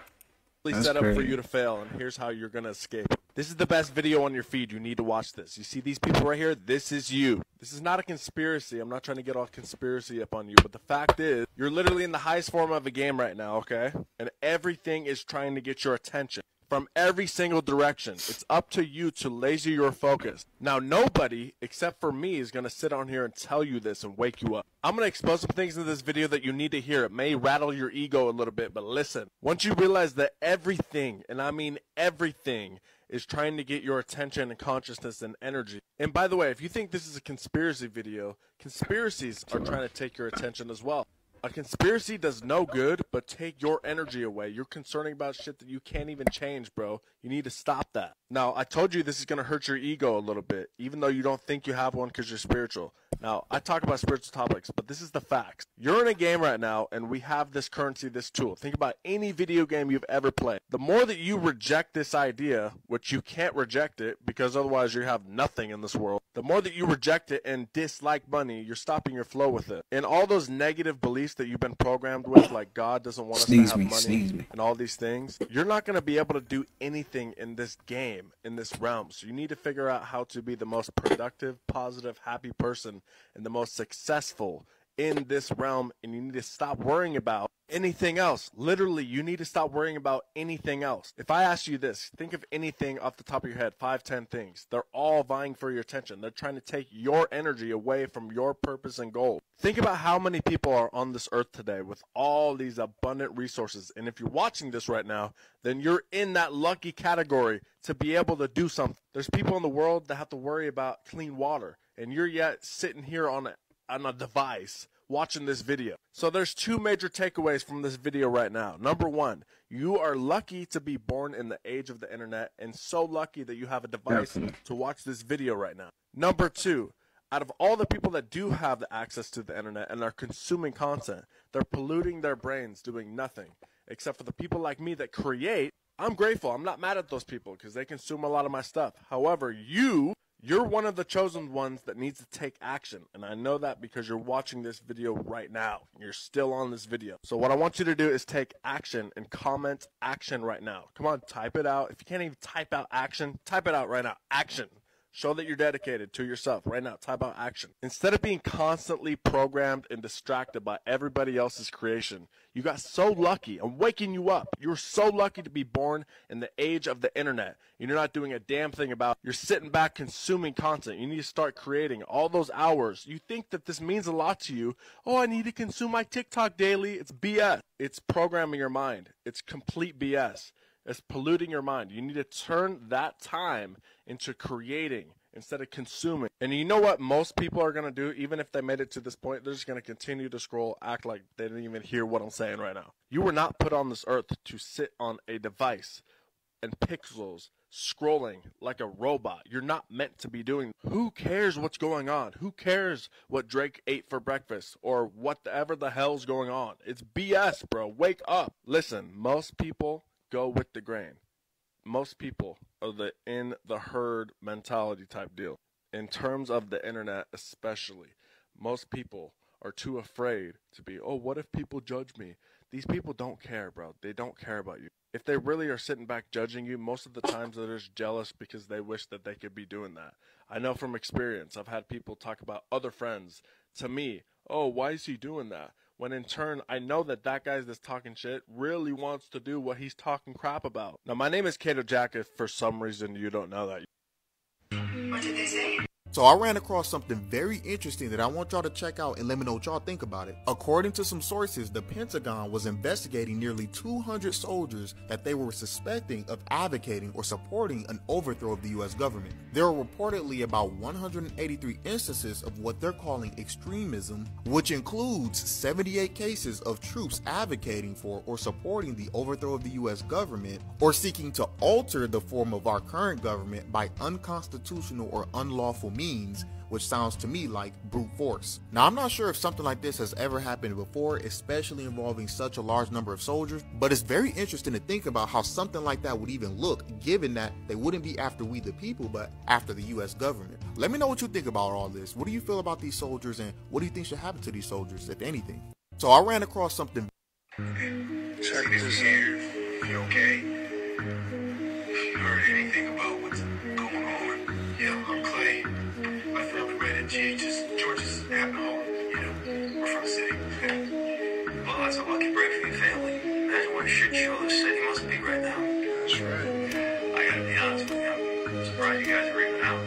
That's set up for crazy. you to fail, and here's how you're gonna escape. This is the best video on your feed. You need to watch this. You see these people right here? This is you. This is not a conspiracy. I'm not trying to get all conspiracy up on you, but the fact is, you're literally in the highest form of a game right now, okay? And everything is trying to get your attention from every single direction. It's up to you to laser your focus. Now, nobody except for me is going to sit on here and tell you this and wake you up. I'm going to expose some things in this video that you need to hear. It may rattle your ego a little bit, but listen. Once you realize that everything, and I mean everything, is trying to get your attention and consciousness and energy. And by the way, if you think this is a conspiracy video, conspiracies are trying to take your attention as well. A conspiracy does no good but take your energy away. You're concerning about shit that you can't even change, bro. You need to stop that. Now, I told you this is going to hurt your ego a little bit, even though you don't think you have one because you're spiritual. Now, I talk about spiritual topics, but this is the facts. You're in a game right now, and we have this currency, this tool. Think about any video game you've ever played. The more that you reject this idea, which you can't reject it because otherwise you have nothing in this world, the more that you reject it and dislike money, you're stopping your flow with it. And all those negative beliefs beliefs that you've been programmed with, like God doesn't want us to have money and all these things, you're not going to be able to do anything in this game, in this realm. So you need to figure out how to be the most productive, positive, happy person and the most successful in this realm, and you need to stop worrying about anything else. Literally, you need to stop worrying about anything else. If I ask you this, think of anything off the top of your head, 5, 10 things. They're all vying for your attention. They're trying to take your energy away from your purpose and goal. Think about how many people are on this earth today with all these abundant resources. And if you're watching this right now, then you're in that lucky category to be able to do something. There's people in the world that have to worry about clean water, and you're yet sitting here on a device watching this video. So there's 2 major takeaways from this video right now. Number 1, you are lucky to be born in the age of the internet, and so lucky that you have a device to watch this video right now. Number 2, out of all the people that do have the access to the internet and are consuming content, they're polluting their brains doing nothing, except for the people like me that create. I'm grateful. I'm not mad at those people because they consume a lot of my stuff. However, you're one of the chosen ones that needs to take action. And I know that because you're watching this video right now. You're still on this video. So what I want you to do is take action and comment action right now. Come on, type it out. If you can't even type out action, type it out right now. Action. Show that you're dedicated to yourself right now. Type out action. Instead of being constantly programmed and distracted by everybody else's creation, you got so lucky. I'm waking you up. You're so lucky to be born in the age of the internet. You're not doing a damn thing about it. You're sitting back consuming content. You need to start creating all those hours. You think that this means a lot to you. Oh, I need to consume my TikTok daily. It's BS. It's programming your mind. It's complete BS. It's polluting your mind. You need to turn that time into creating instead of consuming. And you know what most people are going to do, even if they made it to this point? They're just going to continue to scroll, act like they didn't even hear what I'm saying right now. You were not put on this earth to sit on a device and pixels scrolling like a robot. You're not meant to be doing. Who cares what's going on? Who cares what Drake ate for breakfast or whatever the hell's going on? It's BS, bro. Wake up. Listen, most people go with the grain. Most people are the in the herd mentality type deal. In terms of the internet especially, most people are too afraid to be, oh, what if people judge me? These people don't care, bro. They don't care about you. If they really are sitting back judging you, most of the times they're just jealous because they wish that they could be doing that. I know from experience, I've had people talk about other friends to me, oh, why is he doing that? When in turn, I know that that guy that's talking shit really wants to do what he's talking crap about. Now, my name is Kato Jack, if for some reason you don't know that. What did they say? So I ran across something very interesting that I want y'all to check out and let me know what y'all think about it. According to some sources, the Pentagon was investigating nearly 200 soldiers that they were suspecting of advocating or supporting an overthrow of the US government. There are reportedly about 183 instances of what they're calling extremism, which includes 78 cases of troops advocating for or supporting the overthrow of the US government or seeking to alter the form of our current government by unconstitutional or unlawful means, which sounds to me like brute force. Now, I'm not sure if something like this has ever happened before, especially involving such a large number of soldiers, but it's very interesting to think about how something like that would even look, given that they wouldn't be after we the people, but after the US government. Let me know what you think about all this. What do you feel about these soldiers, and what do you think should happen to these soldiers, if anything? So I ran across something. Check this out. You okay? You heard anything about what's going on? Yeah, I'm Clay. My family ran into George's Avenue home. You know, we're from the city. Well, that's a lucky break for your family. Imagine what a shit show this city must be right now. That's right. I gotta be honest with you. I'm surprised you guys are even out.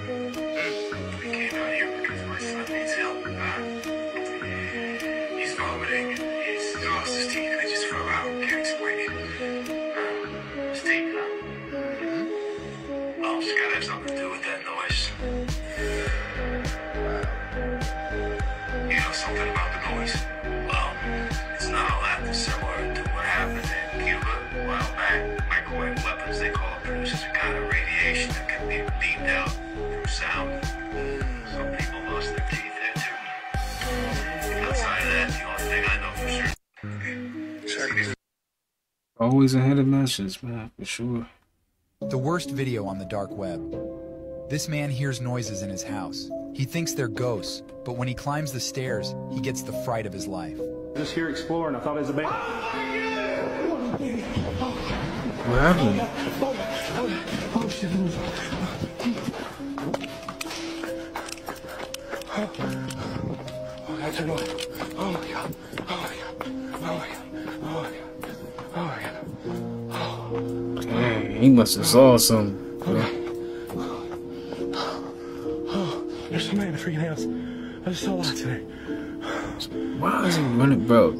We came out here because my son needs help. He's vomiting. He's lost his teeth. They just fell out. Can't explain it. His teeth, huh? Oh, it's gotta have something to do with that noise. You know something about the noise? Well, it's not all that similar to what happened in Cuba a while back. Microwave weapons, they call it, produces a kind of radiation that can be beamed out through sound. Some people lost their teeth there too. Outside of that, the only thing I know for sure. Check these. Always ahead of messages, man, for sure. The worst video on the dark web. This man hears noises in his house. He thinks they're ghosts, but when he climbs the stairs, he gets the fright of his life. Just here exploring. I thought it was a bait. What happened? Oh shit. Oh, that's annoying. Oh my god. Oh my god. Oh my god. Oh my god. Oh my god. Dang, he must have saw something. There's somebody in the freaking house. I just saw a lot today. Why is he running, bro?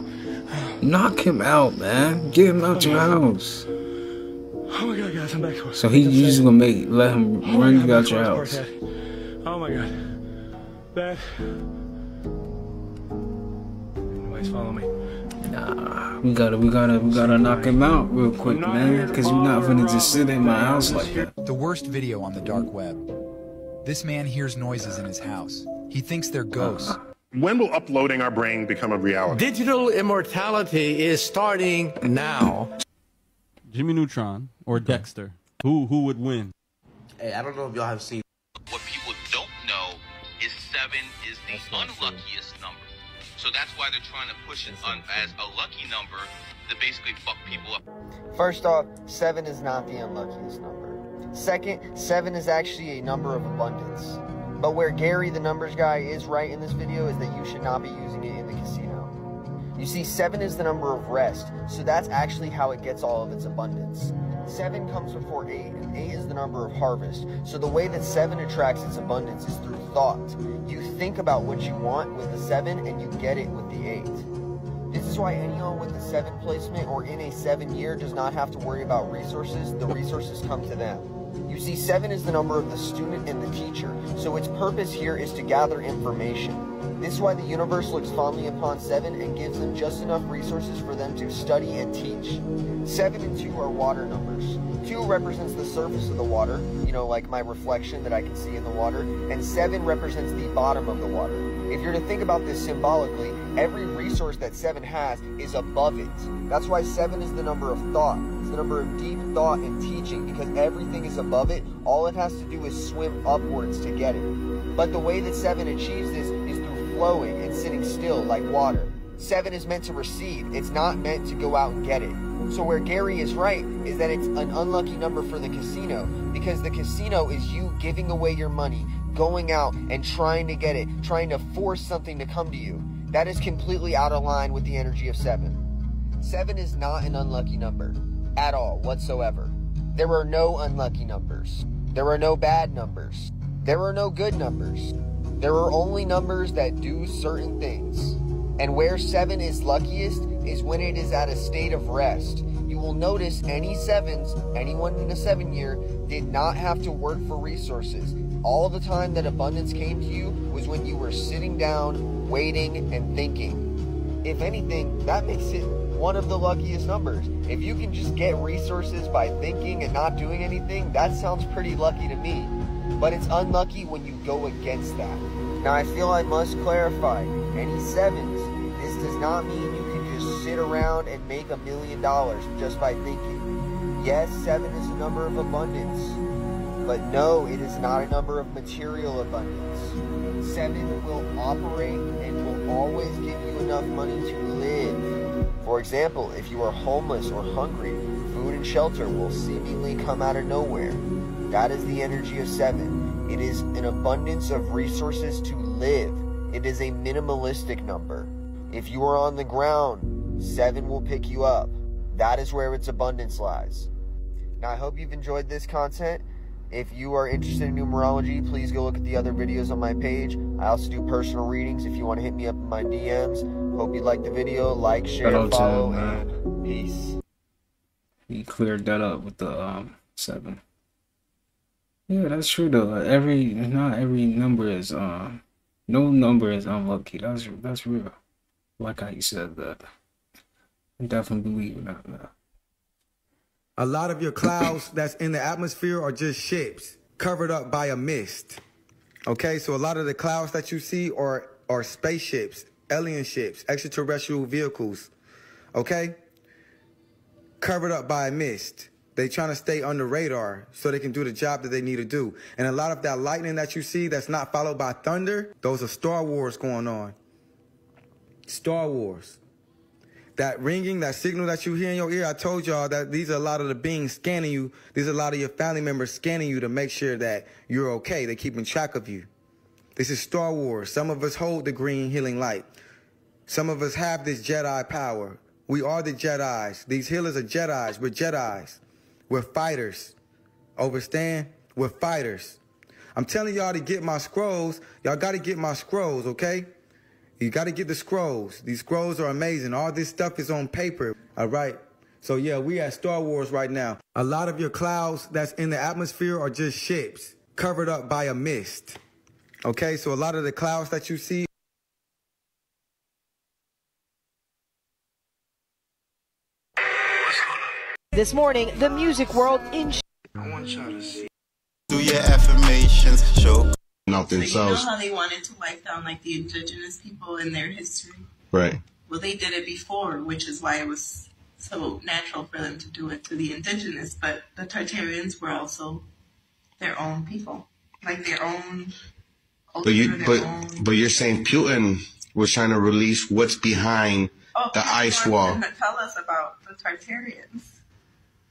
Knock him out, man. Get him out your house. Oh my god, guys, I'm back to work. So you just gonna let him run you out your house? Oh my god. That. Nobody's following me. Nah, we gotta knock him out real quick, man. Cause you're not gonna just sit in my house like that. The worst video on the dark web. This man hears noises in his house. He thinks they're ghosts. When will uploading our brain become a reality? Digital immortality is starting now. Jimmy Neutron or Dexter? Who would win? Hey, I don't know if y'all have seen. What people don't know is 7 is the unluckiest number. So that's why they're trying to push it as a lucky number to basically fuck people up. First off, 7 is not the unluckiest number. Second, 7 is actually a number of abundance. But where Gary, the numbers guy, is right in this video is that you should not be using it in the casino. You see, 7 is the number of rest, so that's actually how it gets all of its abundance. 7 comes before 8, and 8 is the number of harvest. So the way that 7 attracts its abundance is through thought. You think about what you want with the 7, and you get it with the 8. This is why anyone with a 7 placement or in a 7 year does not have to worry about resources. The resources come to them. You see, 7 is the number of the student and the teacher, so its purpose here is to gather information. This is why the universe looks fondly upon 7 and gives them just enough resources for them to study and teach. 7 and 2 are water numbers. 2 represents the surface of the water, you know, like my reflection that I can see in the water, and 7 represents the bottom of the water. If you're to think about this symbolically, every resource that 7 has is above it. That's why 7 is the number of thought. It's the number of deep thought and teaching, because everything is above it. All it has to do is swim upwards to get it. But the way that 7 achieves this is through flowing and sitting still like water. 7 is meant to receive. It's not meant to go out and get it. So where Gary is right is that it's an unlucky number for the casino, because the casino is you giving away your money, going out and trying to get it, trying to force something to come to you. That is completely out of line with the energy of 7. 7 is not an unlucky number at all whatsoever. There are no unlucky numbers. There are no bad numbers. There are no good numbers. There are only numbers that do certain things. And where 7 is luckiest is when it is at a state of rest. You will notice any 7s, anyone in a 7 year, did not have to work for resources. All the time that abundance came to you was when you were sitting down, waiting, and thinking. If anything, that makes it one of the luckiest numbers. If you can just get resources by thinking and not doing anything, that sounds pretty lucky to me. But it's unlucky when you go against that. Now I feel I must clarify, any 7s, this does not mean you can just sit around and make $1 million just by thinking. Yes, 7 is a number of abundance, but no, it is not a number of material abundance. 7 will operate and will always give you enough money to live. For example, if you are homeless or hungry, food and shelter will seemingly come out of nowhere. That is the energy of 7. It is an abundance of resources to live. It is a minimalistic number. If you are on the ground, 7 will pick you up. That is where its abundance lies. Now, I hope you've enjoyed this content. If you are interested in numerology, please go look at the other videos on my page. I also do personal readings if you want to hit me up in my DMs. Hope you liked the video. Like, share, follow, and peace. He cleared that up with the 7. Yeah, that's true though. Not every number is no number is unlucky. That's real. Like how you said that. I definitely believe in that. A lot of your clouds that's in the atmosphere are just ships covered up by a mist. Okay, so a lot of the clouds that you see are spaceships, alien ships, extraterrestrial vehicles. Okay? Covered up by a mist. They trying to stay under radar so they can do the job that they need to do. And a lot of that lightning that you see that's not followed by thunder, those are Star Wars going on. Star Wars. That ringing, that signal that you hear in your ear, I told y'all that these are a lot of the beings scanning you. These are a lot of your family members scanning you to make sure that you're okay. They're keeping track of you. This is Star Wars. Some of us hold the green healing light. Some of us have this Jedi power. We are the Jedis. These healers are Jedis. We're Jedis. We're fighters. Understand? We're fighters. I'm telling y'all to get my scrolls. Y'all got to get my scrolls, okay? You got to get the scrolls. These scrolls are amazing. All this stuff is on paper, all right? So, yeah, we at Star Wars right now. A lot of your clouds that's in the atmosphere are just ships covered up by a mist, okay? So a lot of the clouds that you see. This morning, the music world in. I want y'all to see. Do your affirmations, show. Nothing. So you know how they wanted to wipe down like the indigenous people in their history? Right. Well, they did it before, which is why it was so natural for them to do it to the indigenous. But the Tartarians were also their own people, like their own. But you're saying Putin was trying to release what's behind the ice wall. To tell us about the Tartarians.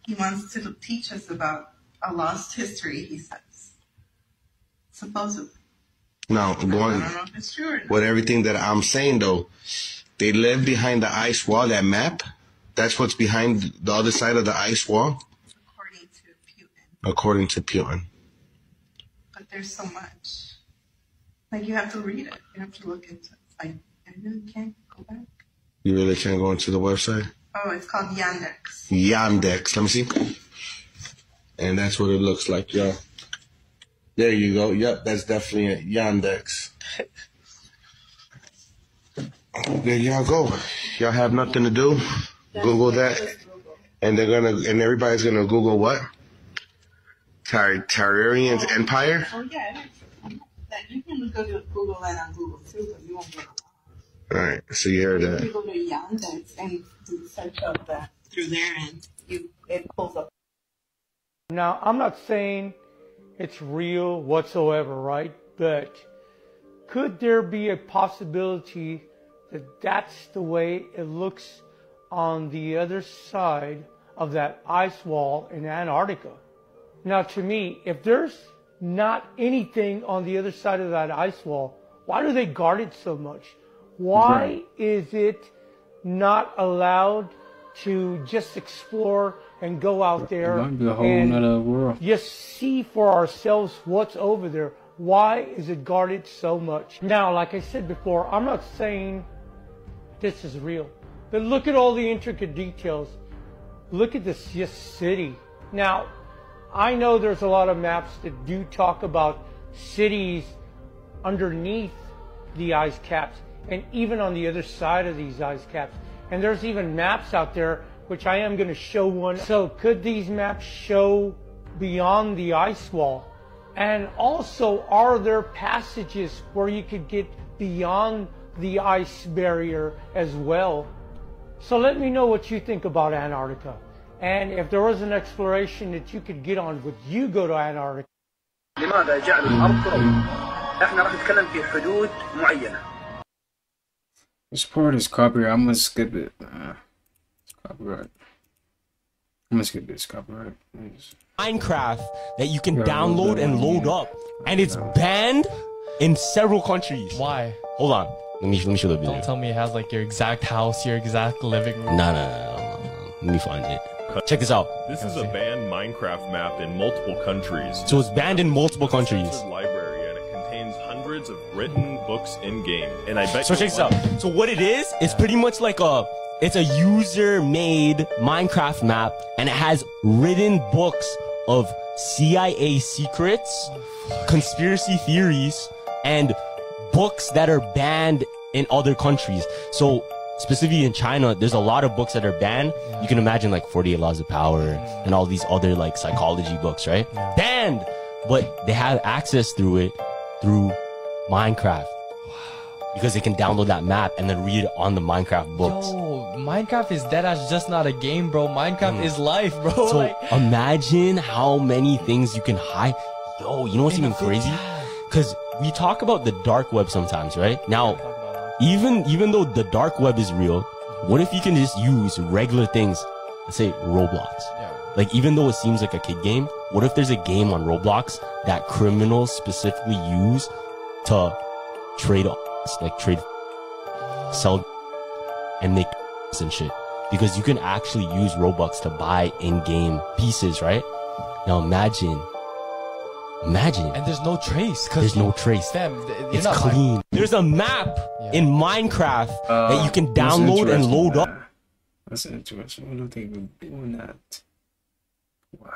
He wants to teach us about a lost history, he says. Supposedly. Now, I don't know if it's true or not. with everything that I'm saying, though, they live behind the ice wall, that map. That's what's behind the other side of the ice wall? According to Putin. But there's so much. Like, you have to read it. You have to look into it. Like, I really can't go back. You really can't go into the website? Oh, it's called Yandex. Yandex. Let me see. And that's what it looks like, y'all. There you go. Yep, that's definitely it. Yandex. There y'all go. Y'all have nothing to do. Google that. And and everybody's gonna Google what? Targaryen's Empire? Oh, yeah. You can go to Google that on Google, too, but you won't get it. Alright, so you heard that. You go to Yandex and do search up that through there, and it pulls up. Now, I'm not saying it's real whatsoever, right? But could there be a possibility that that's the way it looks on the other side of that ice wall in Antarctica? Now, to me, if there's not anything on the other side of that ice wall, why do they guard it so much? Why is it not allowed to just explore and go out there and just see for ourselves what's over there? Why is it guarded so much? Now, like I said before, I'm not saying this is real, but look at all the intricate details. Look at this city. Now, I know there's a lot of maps that do talk about cities underneath the ice caps and even on the other side of these ice caps. And there's even maps out there, which I am going to show one. So could these maps show beyond the ice wall? And also, are there passages where you could get beyond the ice barrier as well? So let me know what you think about Antarctica. And if there was an exploration that you could get on, would you go to Antarctica? لماذا جعلوا الأرض كروية؟ احنا راح نتكلم في حدود معينة. This part is copyright. I'm gonna skip it. It's copyright. I'm gonna skip this copyright. Minecraft that you can download and load up, and it's banned in several countries. Why? Hold on. Let me show the video. Don't tell me it has like your exact house, your exact living room. No. Let me find it. Check this out. This is a banned Minecraft map in multiple countries. So it's banned in multiple countries. It's a library and it contains hundreds of written books in game. And I bet. So check this out. So what it is, it's pretty much like it's a user-made Minecraft map, and it has written books of CIA secrets, conspiracy theories, and books that are banned in other countries. So specifically in China, there's a lot of books that are banned. You can imagine like 48 Laws of Power and all these other like psychology books, right? Banned! But they have access through it through Minecraft. Because they can download that map and then read it on the Minecraft books. Yo, Minecraft is deadass just not a game, bro. Minecraft is life, bro. So like, imagine how many things you can hide. Yo, you know what's even crazy? Because we talk about the dark web sometimes, right? Now, even though the dark web is real, What if you can just use regular things, let's say Roblox? Yeah. Like, even though it seems like a kid game, what if there's a game on Roblox that criminals specifically use to trade, sell, and make and shit? Because you can actually use Robux to buy in-game pieces, right? Now imagine. And there's no trace. There's no trace. It's clean. There's a map in Minecraft that you can download and load up. That's interesting. I don't think we're doing that. Wow.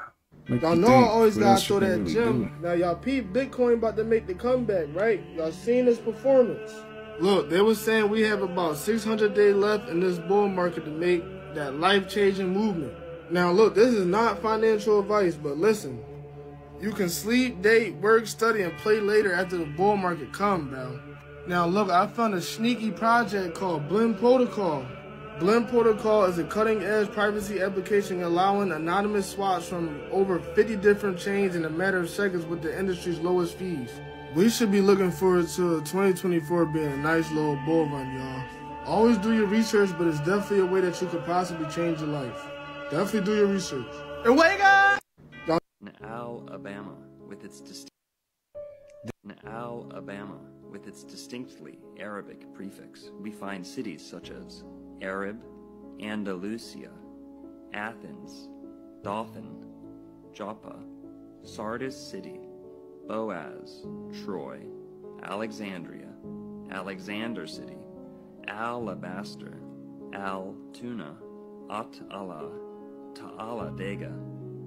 Y'all know I always gotta throw that gem. Now y'all peep Bitcoin about to make the comeback, right? Y'all seen his performance. Look, they was saying we have about 600 days left in this bull market to make that life-changing movement. Now look, this is not financial advice, but listen. You can sleep, date, work, study, and play later after the bull market come, bro. Now look, I found a sneaky project called Blend Protocol. Blend Protocol is a cutting-edge privacy application allowing anonymous swaps from over 50 different chains in a matter of seconds with the industry's lowest fees. We should be looking forward to 2024 being a nice little bull run, y'all. Always do your research, but it's definitely a way that you could possibly change your life. Definitely do your research. And wake up! In Alabama, with its distinctly Arabic prefix, we find cities such as Arab, Andalusia, Athens, Dothan, Joppa, Sardis City, Boaz, Troy, Alexandria, Alexander City, Alabaster, Al-Tuna, At-Allah, Ta'ala-Dega,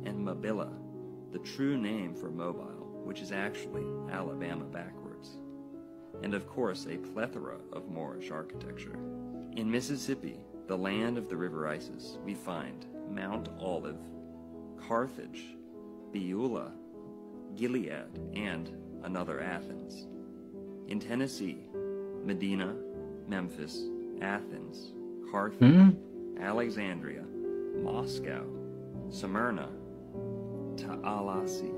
and Mabilla, the true name for mobile, which is actually Alabama backwards. And of course, a plethora of Moorish architecture. In Mississippi, the land of the river Isis, we find Mount Olive, Carthage, Beulah, Gilead, and another Athens. In Tennessee, Medina, Memphis, Athens, Carthage, Alexandria, Moscow, Smyrna, Tallahassee.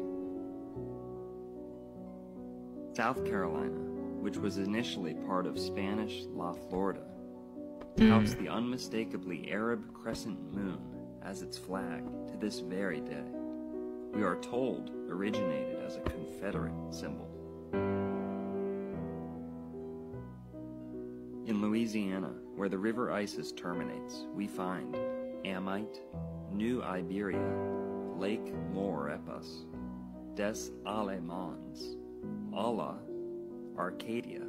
South Carolina, which was initially part of Spanish La Florida, touts the unmistakably Arab crescent moon as its flag to this very day. We are told originated as a Confederate symbol. In Louisiana, where the river Isis terminates, we find Amite, New Iberia, Lake Maurepas, Des Allemands, Allah, Arcadia,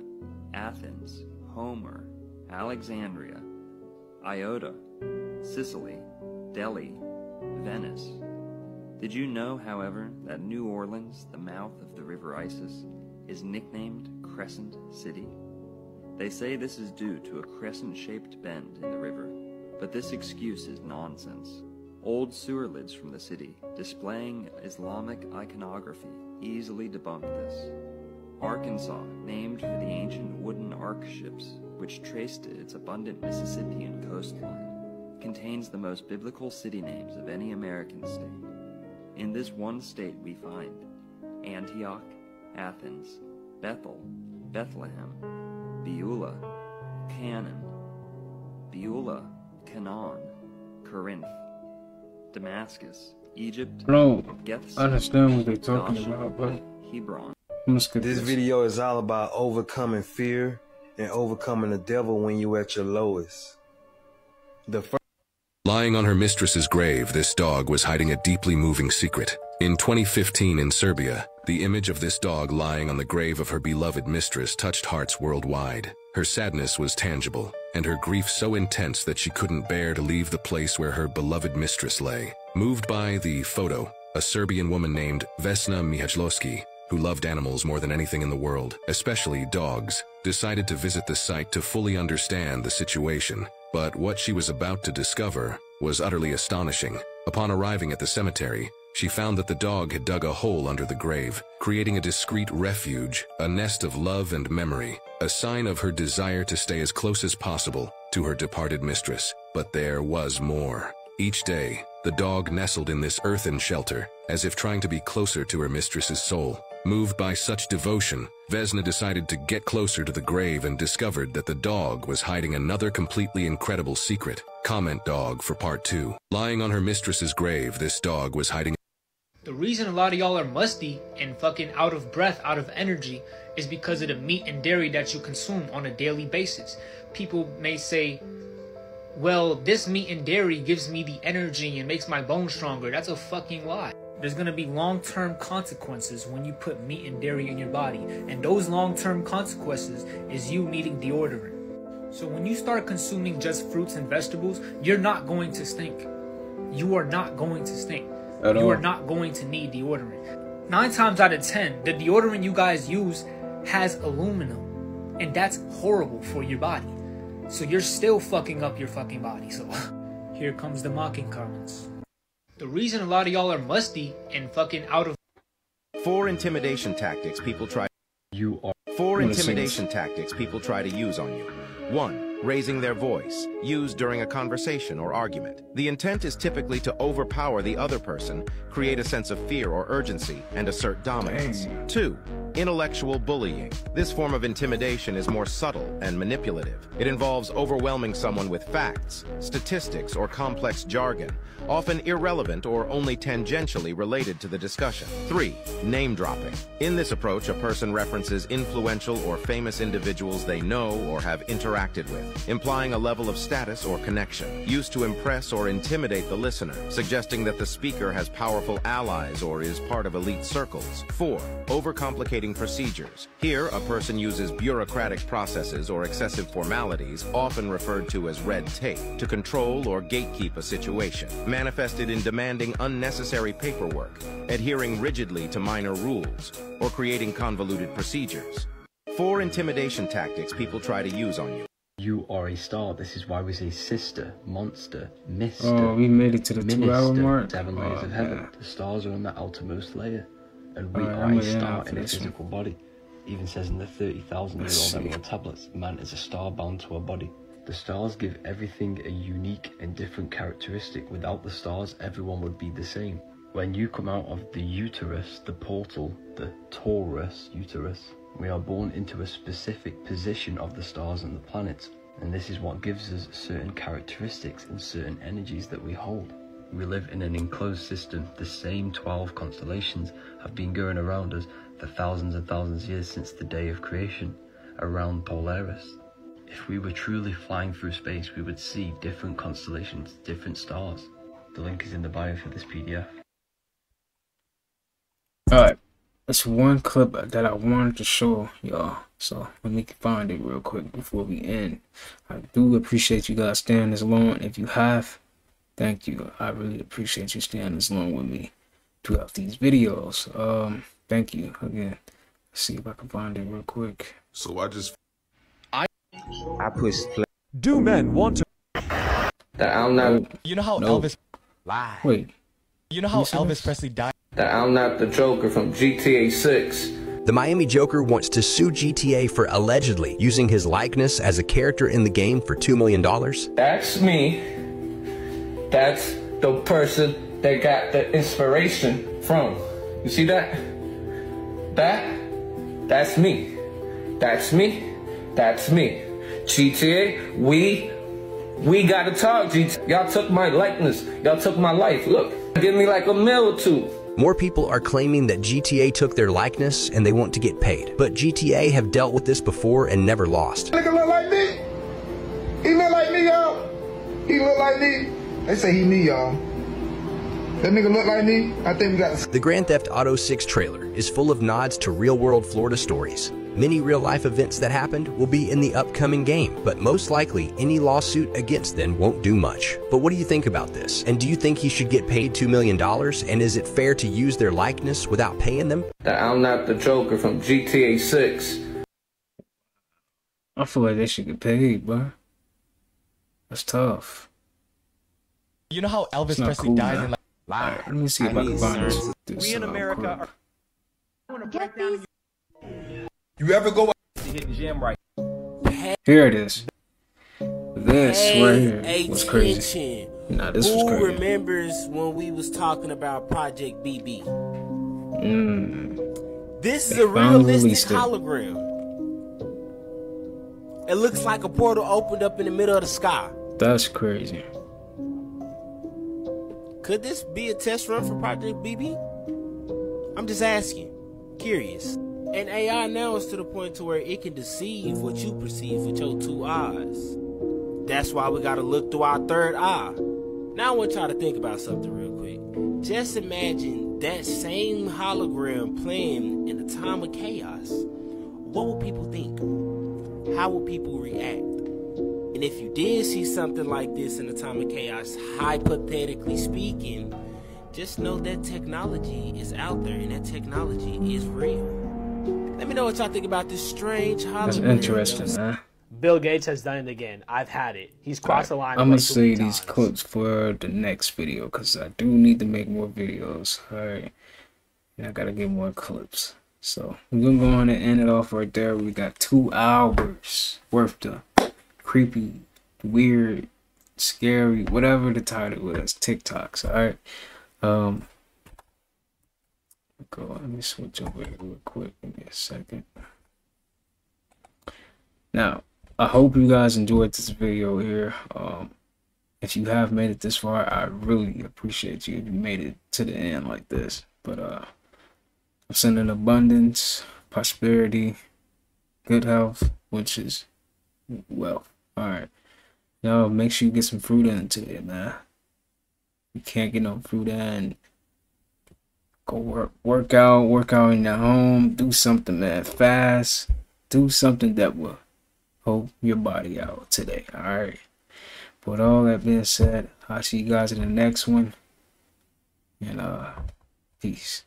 Athens, Homer, Alexandria, Iota, Sicily, Delhi, Venice. Did you know, however, that New Orleans, the mouth of the river Isis, is nicknamed Crescent City? They say this is due to a crescent-shaped bend in the river, but this excuse is nonsense. Old sewer lids from the city, displaying Islamic iconography, easily debunk this. Arkansas, named for the ancient wooden ark ships, which traced its abundant Mississippian coastline, contains the most biblical city names of any American state. In this one state we find Antioch, Athens, Bethel, Bethlehem, Beulah, Canaan, Corinth, Damascus, Egypt, Bro, Gethsemane, I understand what they're talking about, but Hebron. This video is all about overcoming fear and overcoming the devil when you're at your lowest. Lying on her mistress's grave, this dog was hiding a deeply moving secret. In 2015 in Serbia, the image of this dog lying on the grave of her beloved mistress touched hearts worldwide. Her sadness was tangible, and her grief so intense that she couldn't bear to leave the place where her beloved mistress lay. Moved by the photo, a Serbian woman named Vesna Mihajlovski, who loved animals more than anything in the world, especially dogs, decided to visit the site to fully understand the situation. But what she was about to discover was utterly astonishing. Upon arriving at the cemetery, she found that the dog had dug a hole under the grave, creating a discreet refuge, a nest of love and memory, a sign of her desire to stay as close as possible to her departed mistress. But there was more. Each day, the dog nestled in this earthen shelter, as if trying to be closer to her mistress's soul. Moved by such devotion, Vesna decided to get closer to the grave and discovered that the dog was hiding another completely incredible secret. Comment dog for part 2. Lying on her mistress's grave, this dog was hiding. The reason a lot of y'all are musty and fucking out of breath, out of energy, is because of the meat and dairy that you consume on a daily basis. People may say, well, this meat and dairy gives me the energy and makes my bones stronger. That's a fucking lie. There's gonna be long-term consequences when you put meat and dairy in your body. And those long-term consequences is you needing deodorant. So when you start consuming just fruits and vegetables, you're not going to stink. You are not going to stink. You are not going to need deodorant. 9 times out of 10, the deodorant you guys use has aluminum. And that's horrible for your body. So you're still fucking up your fucking body. So here comes the mocking comments. The reason a lot of y'all are musty and fucking out of... 4 intimidation tactics people try... tactics people try to use on you. 1. Raising their voice, used during a conversation or argument. The intent is typically to overpower the other person, create a sense of fear or urgency, and assert dominance. 2. Intellectual bullying. This form of intimidation is more subtle and manipulative. It involves overwhelming someone with facts, statistics, or complex jargon, often irrelevant or only tangentially related to the discussion. 3. Name dropping. In this approach, a person references influential or famous individuals they know or have interacted with, implying a level of status or connection, used to impress or intimidate the listener, suggesting that the speaker has powerful allies or is part of elite circles. 4. Overcomplicating procedures. Here, a person uses bureaucratic processes or excessive formalities, often referred to as red tape, to control or gatekeep a situation, manifested in demanding unnecessary paperwork, adhering rigidly to minor rules, or creating convoluted procedures. 4 intimidation tactics people try to use on you. You are a star. This is why we say sister, monster, mister. Oh, we made it to the 2-hour mark. 7 layers of heaven. The stars are in the outermost layer. And we are a star in a physical body. Even says in the 30,000-year-old emerald tablets, man is a star bound to a body. The stars give everything a unique and different characteristic. Without the stars, everyone would be the same. When you come out of the uterus, the portal, the torus, uterus, we are born into a specific position of the stars and the planets. And this is what gives us certain characteristics and certain energies that we hold. We live in an enclosed system. The same 12 constellations have been going around us for thousands and thousands of years since the day of creation, around Polaris. If we were truly flying through space, we would see different constellations, different stars. The link is in the bio for this PDF. Alright, that's one clip that I wanted to show y'all. So let me find it real quick before we end. I do appreciate you guys staying this long. If you have, thank you. I really appreciate you staying this long with me throughout these videos. Thank you again. Let's see if I can find it real quick. So I push play. Do men want to? That I'm not. You know how Elvis lied. Wait. You know how Elvis Presley died? That I'm not the Joker from GTA 6. The Miami Joker wants to sue GTA for allegedly using his likeness as a character in the game for $2 million. That's me. That's the person that got the inspiration from. You see that? That's me. That's me. That's me. GTA, we gotta talk, GTA. Y'all took my likeness. Y'all took my life. Look, give me like $1 million or $2 million. More people are claiming that GTA took their likeness and they want to get paid. But GTA have dealt with this before and never lost. Nigga look like me. He look like me, y'all. He look like me. They say he me, y'all. That nigga look like me. I think we got... The Grand Theft Auto 6 trailer is full of nods to real-world Florida stories. Many real-life events that happened will be in the upcoming game, but most likely any lawsuit against them won't do much. But what do you think about this? And do you think he should get paid $2 million? And is it fair to use their likeness without paying them? That I'm not the Joker from GTA 6. I feel like they should get paid, bro. That's tough. You know how Elvis Presley cool, died in like... Right, let me see if I can find this. We in America are... You ever go to hit the gym right? Here it is. This right here was crazy. Nah, this was crazy. Who remembers when we was talking about Project BB? This is a realistic hologram. It looks like a portal opened up in the middle of the sky. That's crazy. Could this be a test run for Project BB? I'm just asking. Curious. And AI now is to the point to where it can deceive what you perceive with your two eyes. That's why we gotta look through our third eye. Now I want y'all to think about something real quick. Just imagine that same hologram playing in a time of chaos. What would people think? How would people react? And if you did see something like this in a time of chaos, hypothetically speaking, just know that technology is out there and that technology is real. Let me know what y'all think about this strange hologram. That's interesting, man. Bill Gates has done it again. I've had it. He's crossed the line. I'm gonna save these clips for the next video because I do need to make more videos. Alright. And I gotta get more clips. So we're gonna go on and end it off right there. We got 2 hours worth of creepy, weird, scary, whatever the title was, TikToks. Alright. Let me switch over here real quick. Give me a second. Now, I hope you guys enjoyed this video here. If you have made it this far, I really appreciate you if you made it to the end like this. But I'm sending abundance, prosperity, good health, which is wealth. Alright. Y'all make sure you get some fruit into it, man. You can't get no fruit in. Go work out in your home. Do something, man. Fast. Do something that will help your body out today. Alright. With all that being said, I'll see you guys in the next one. And peace.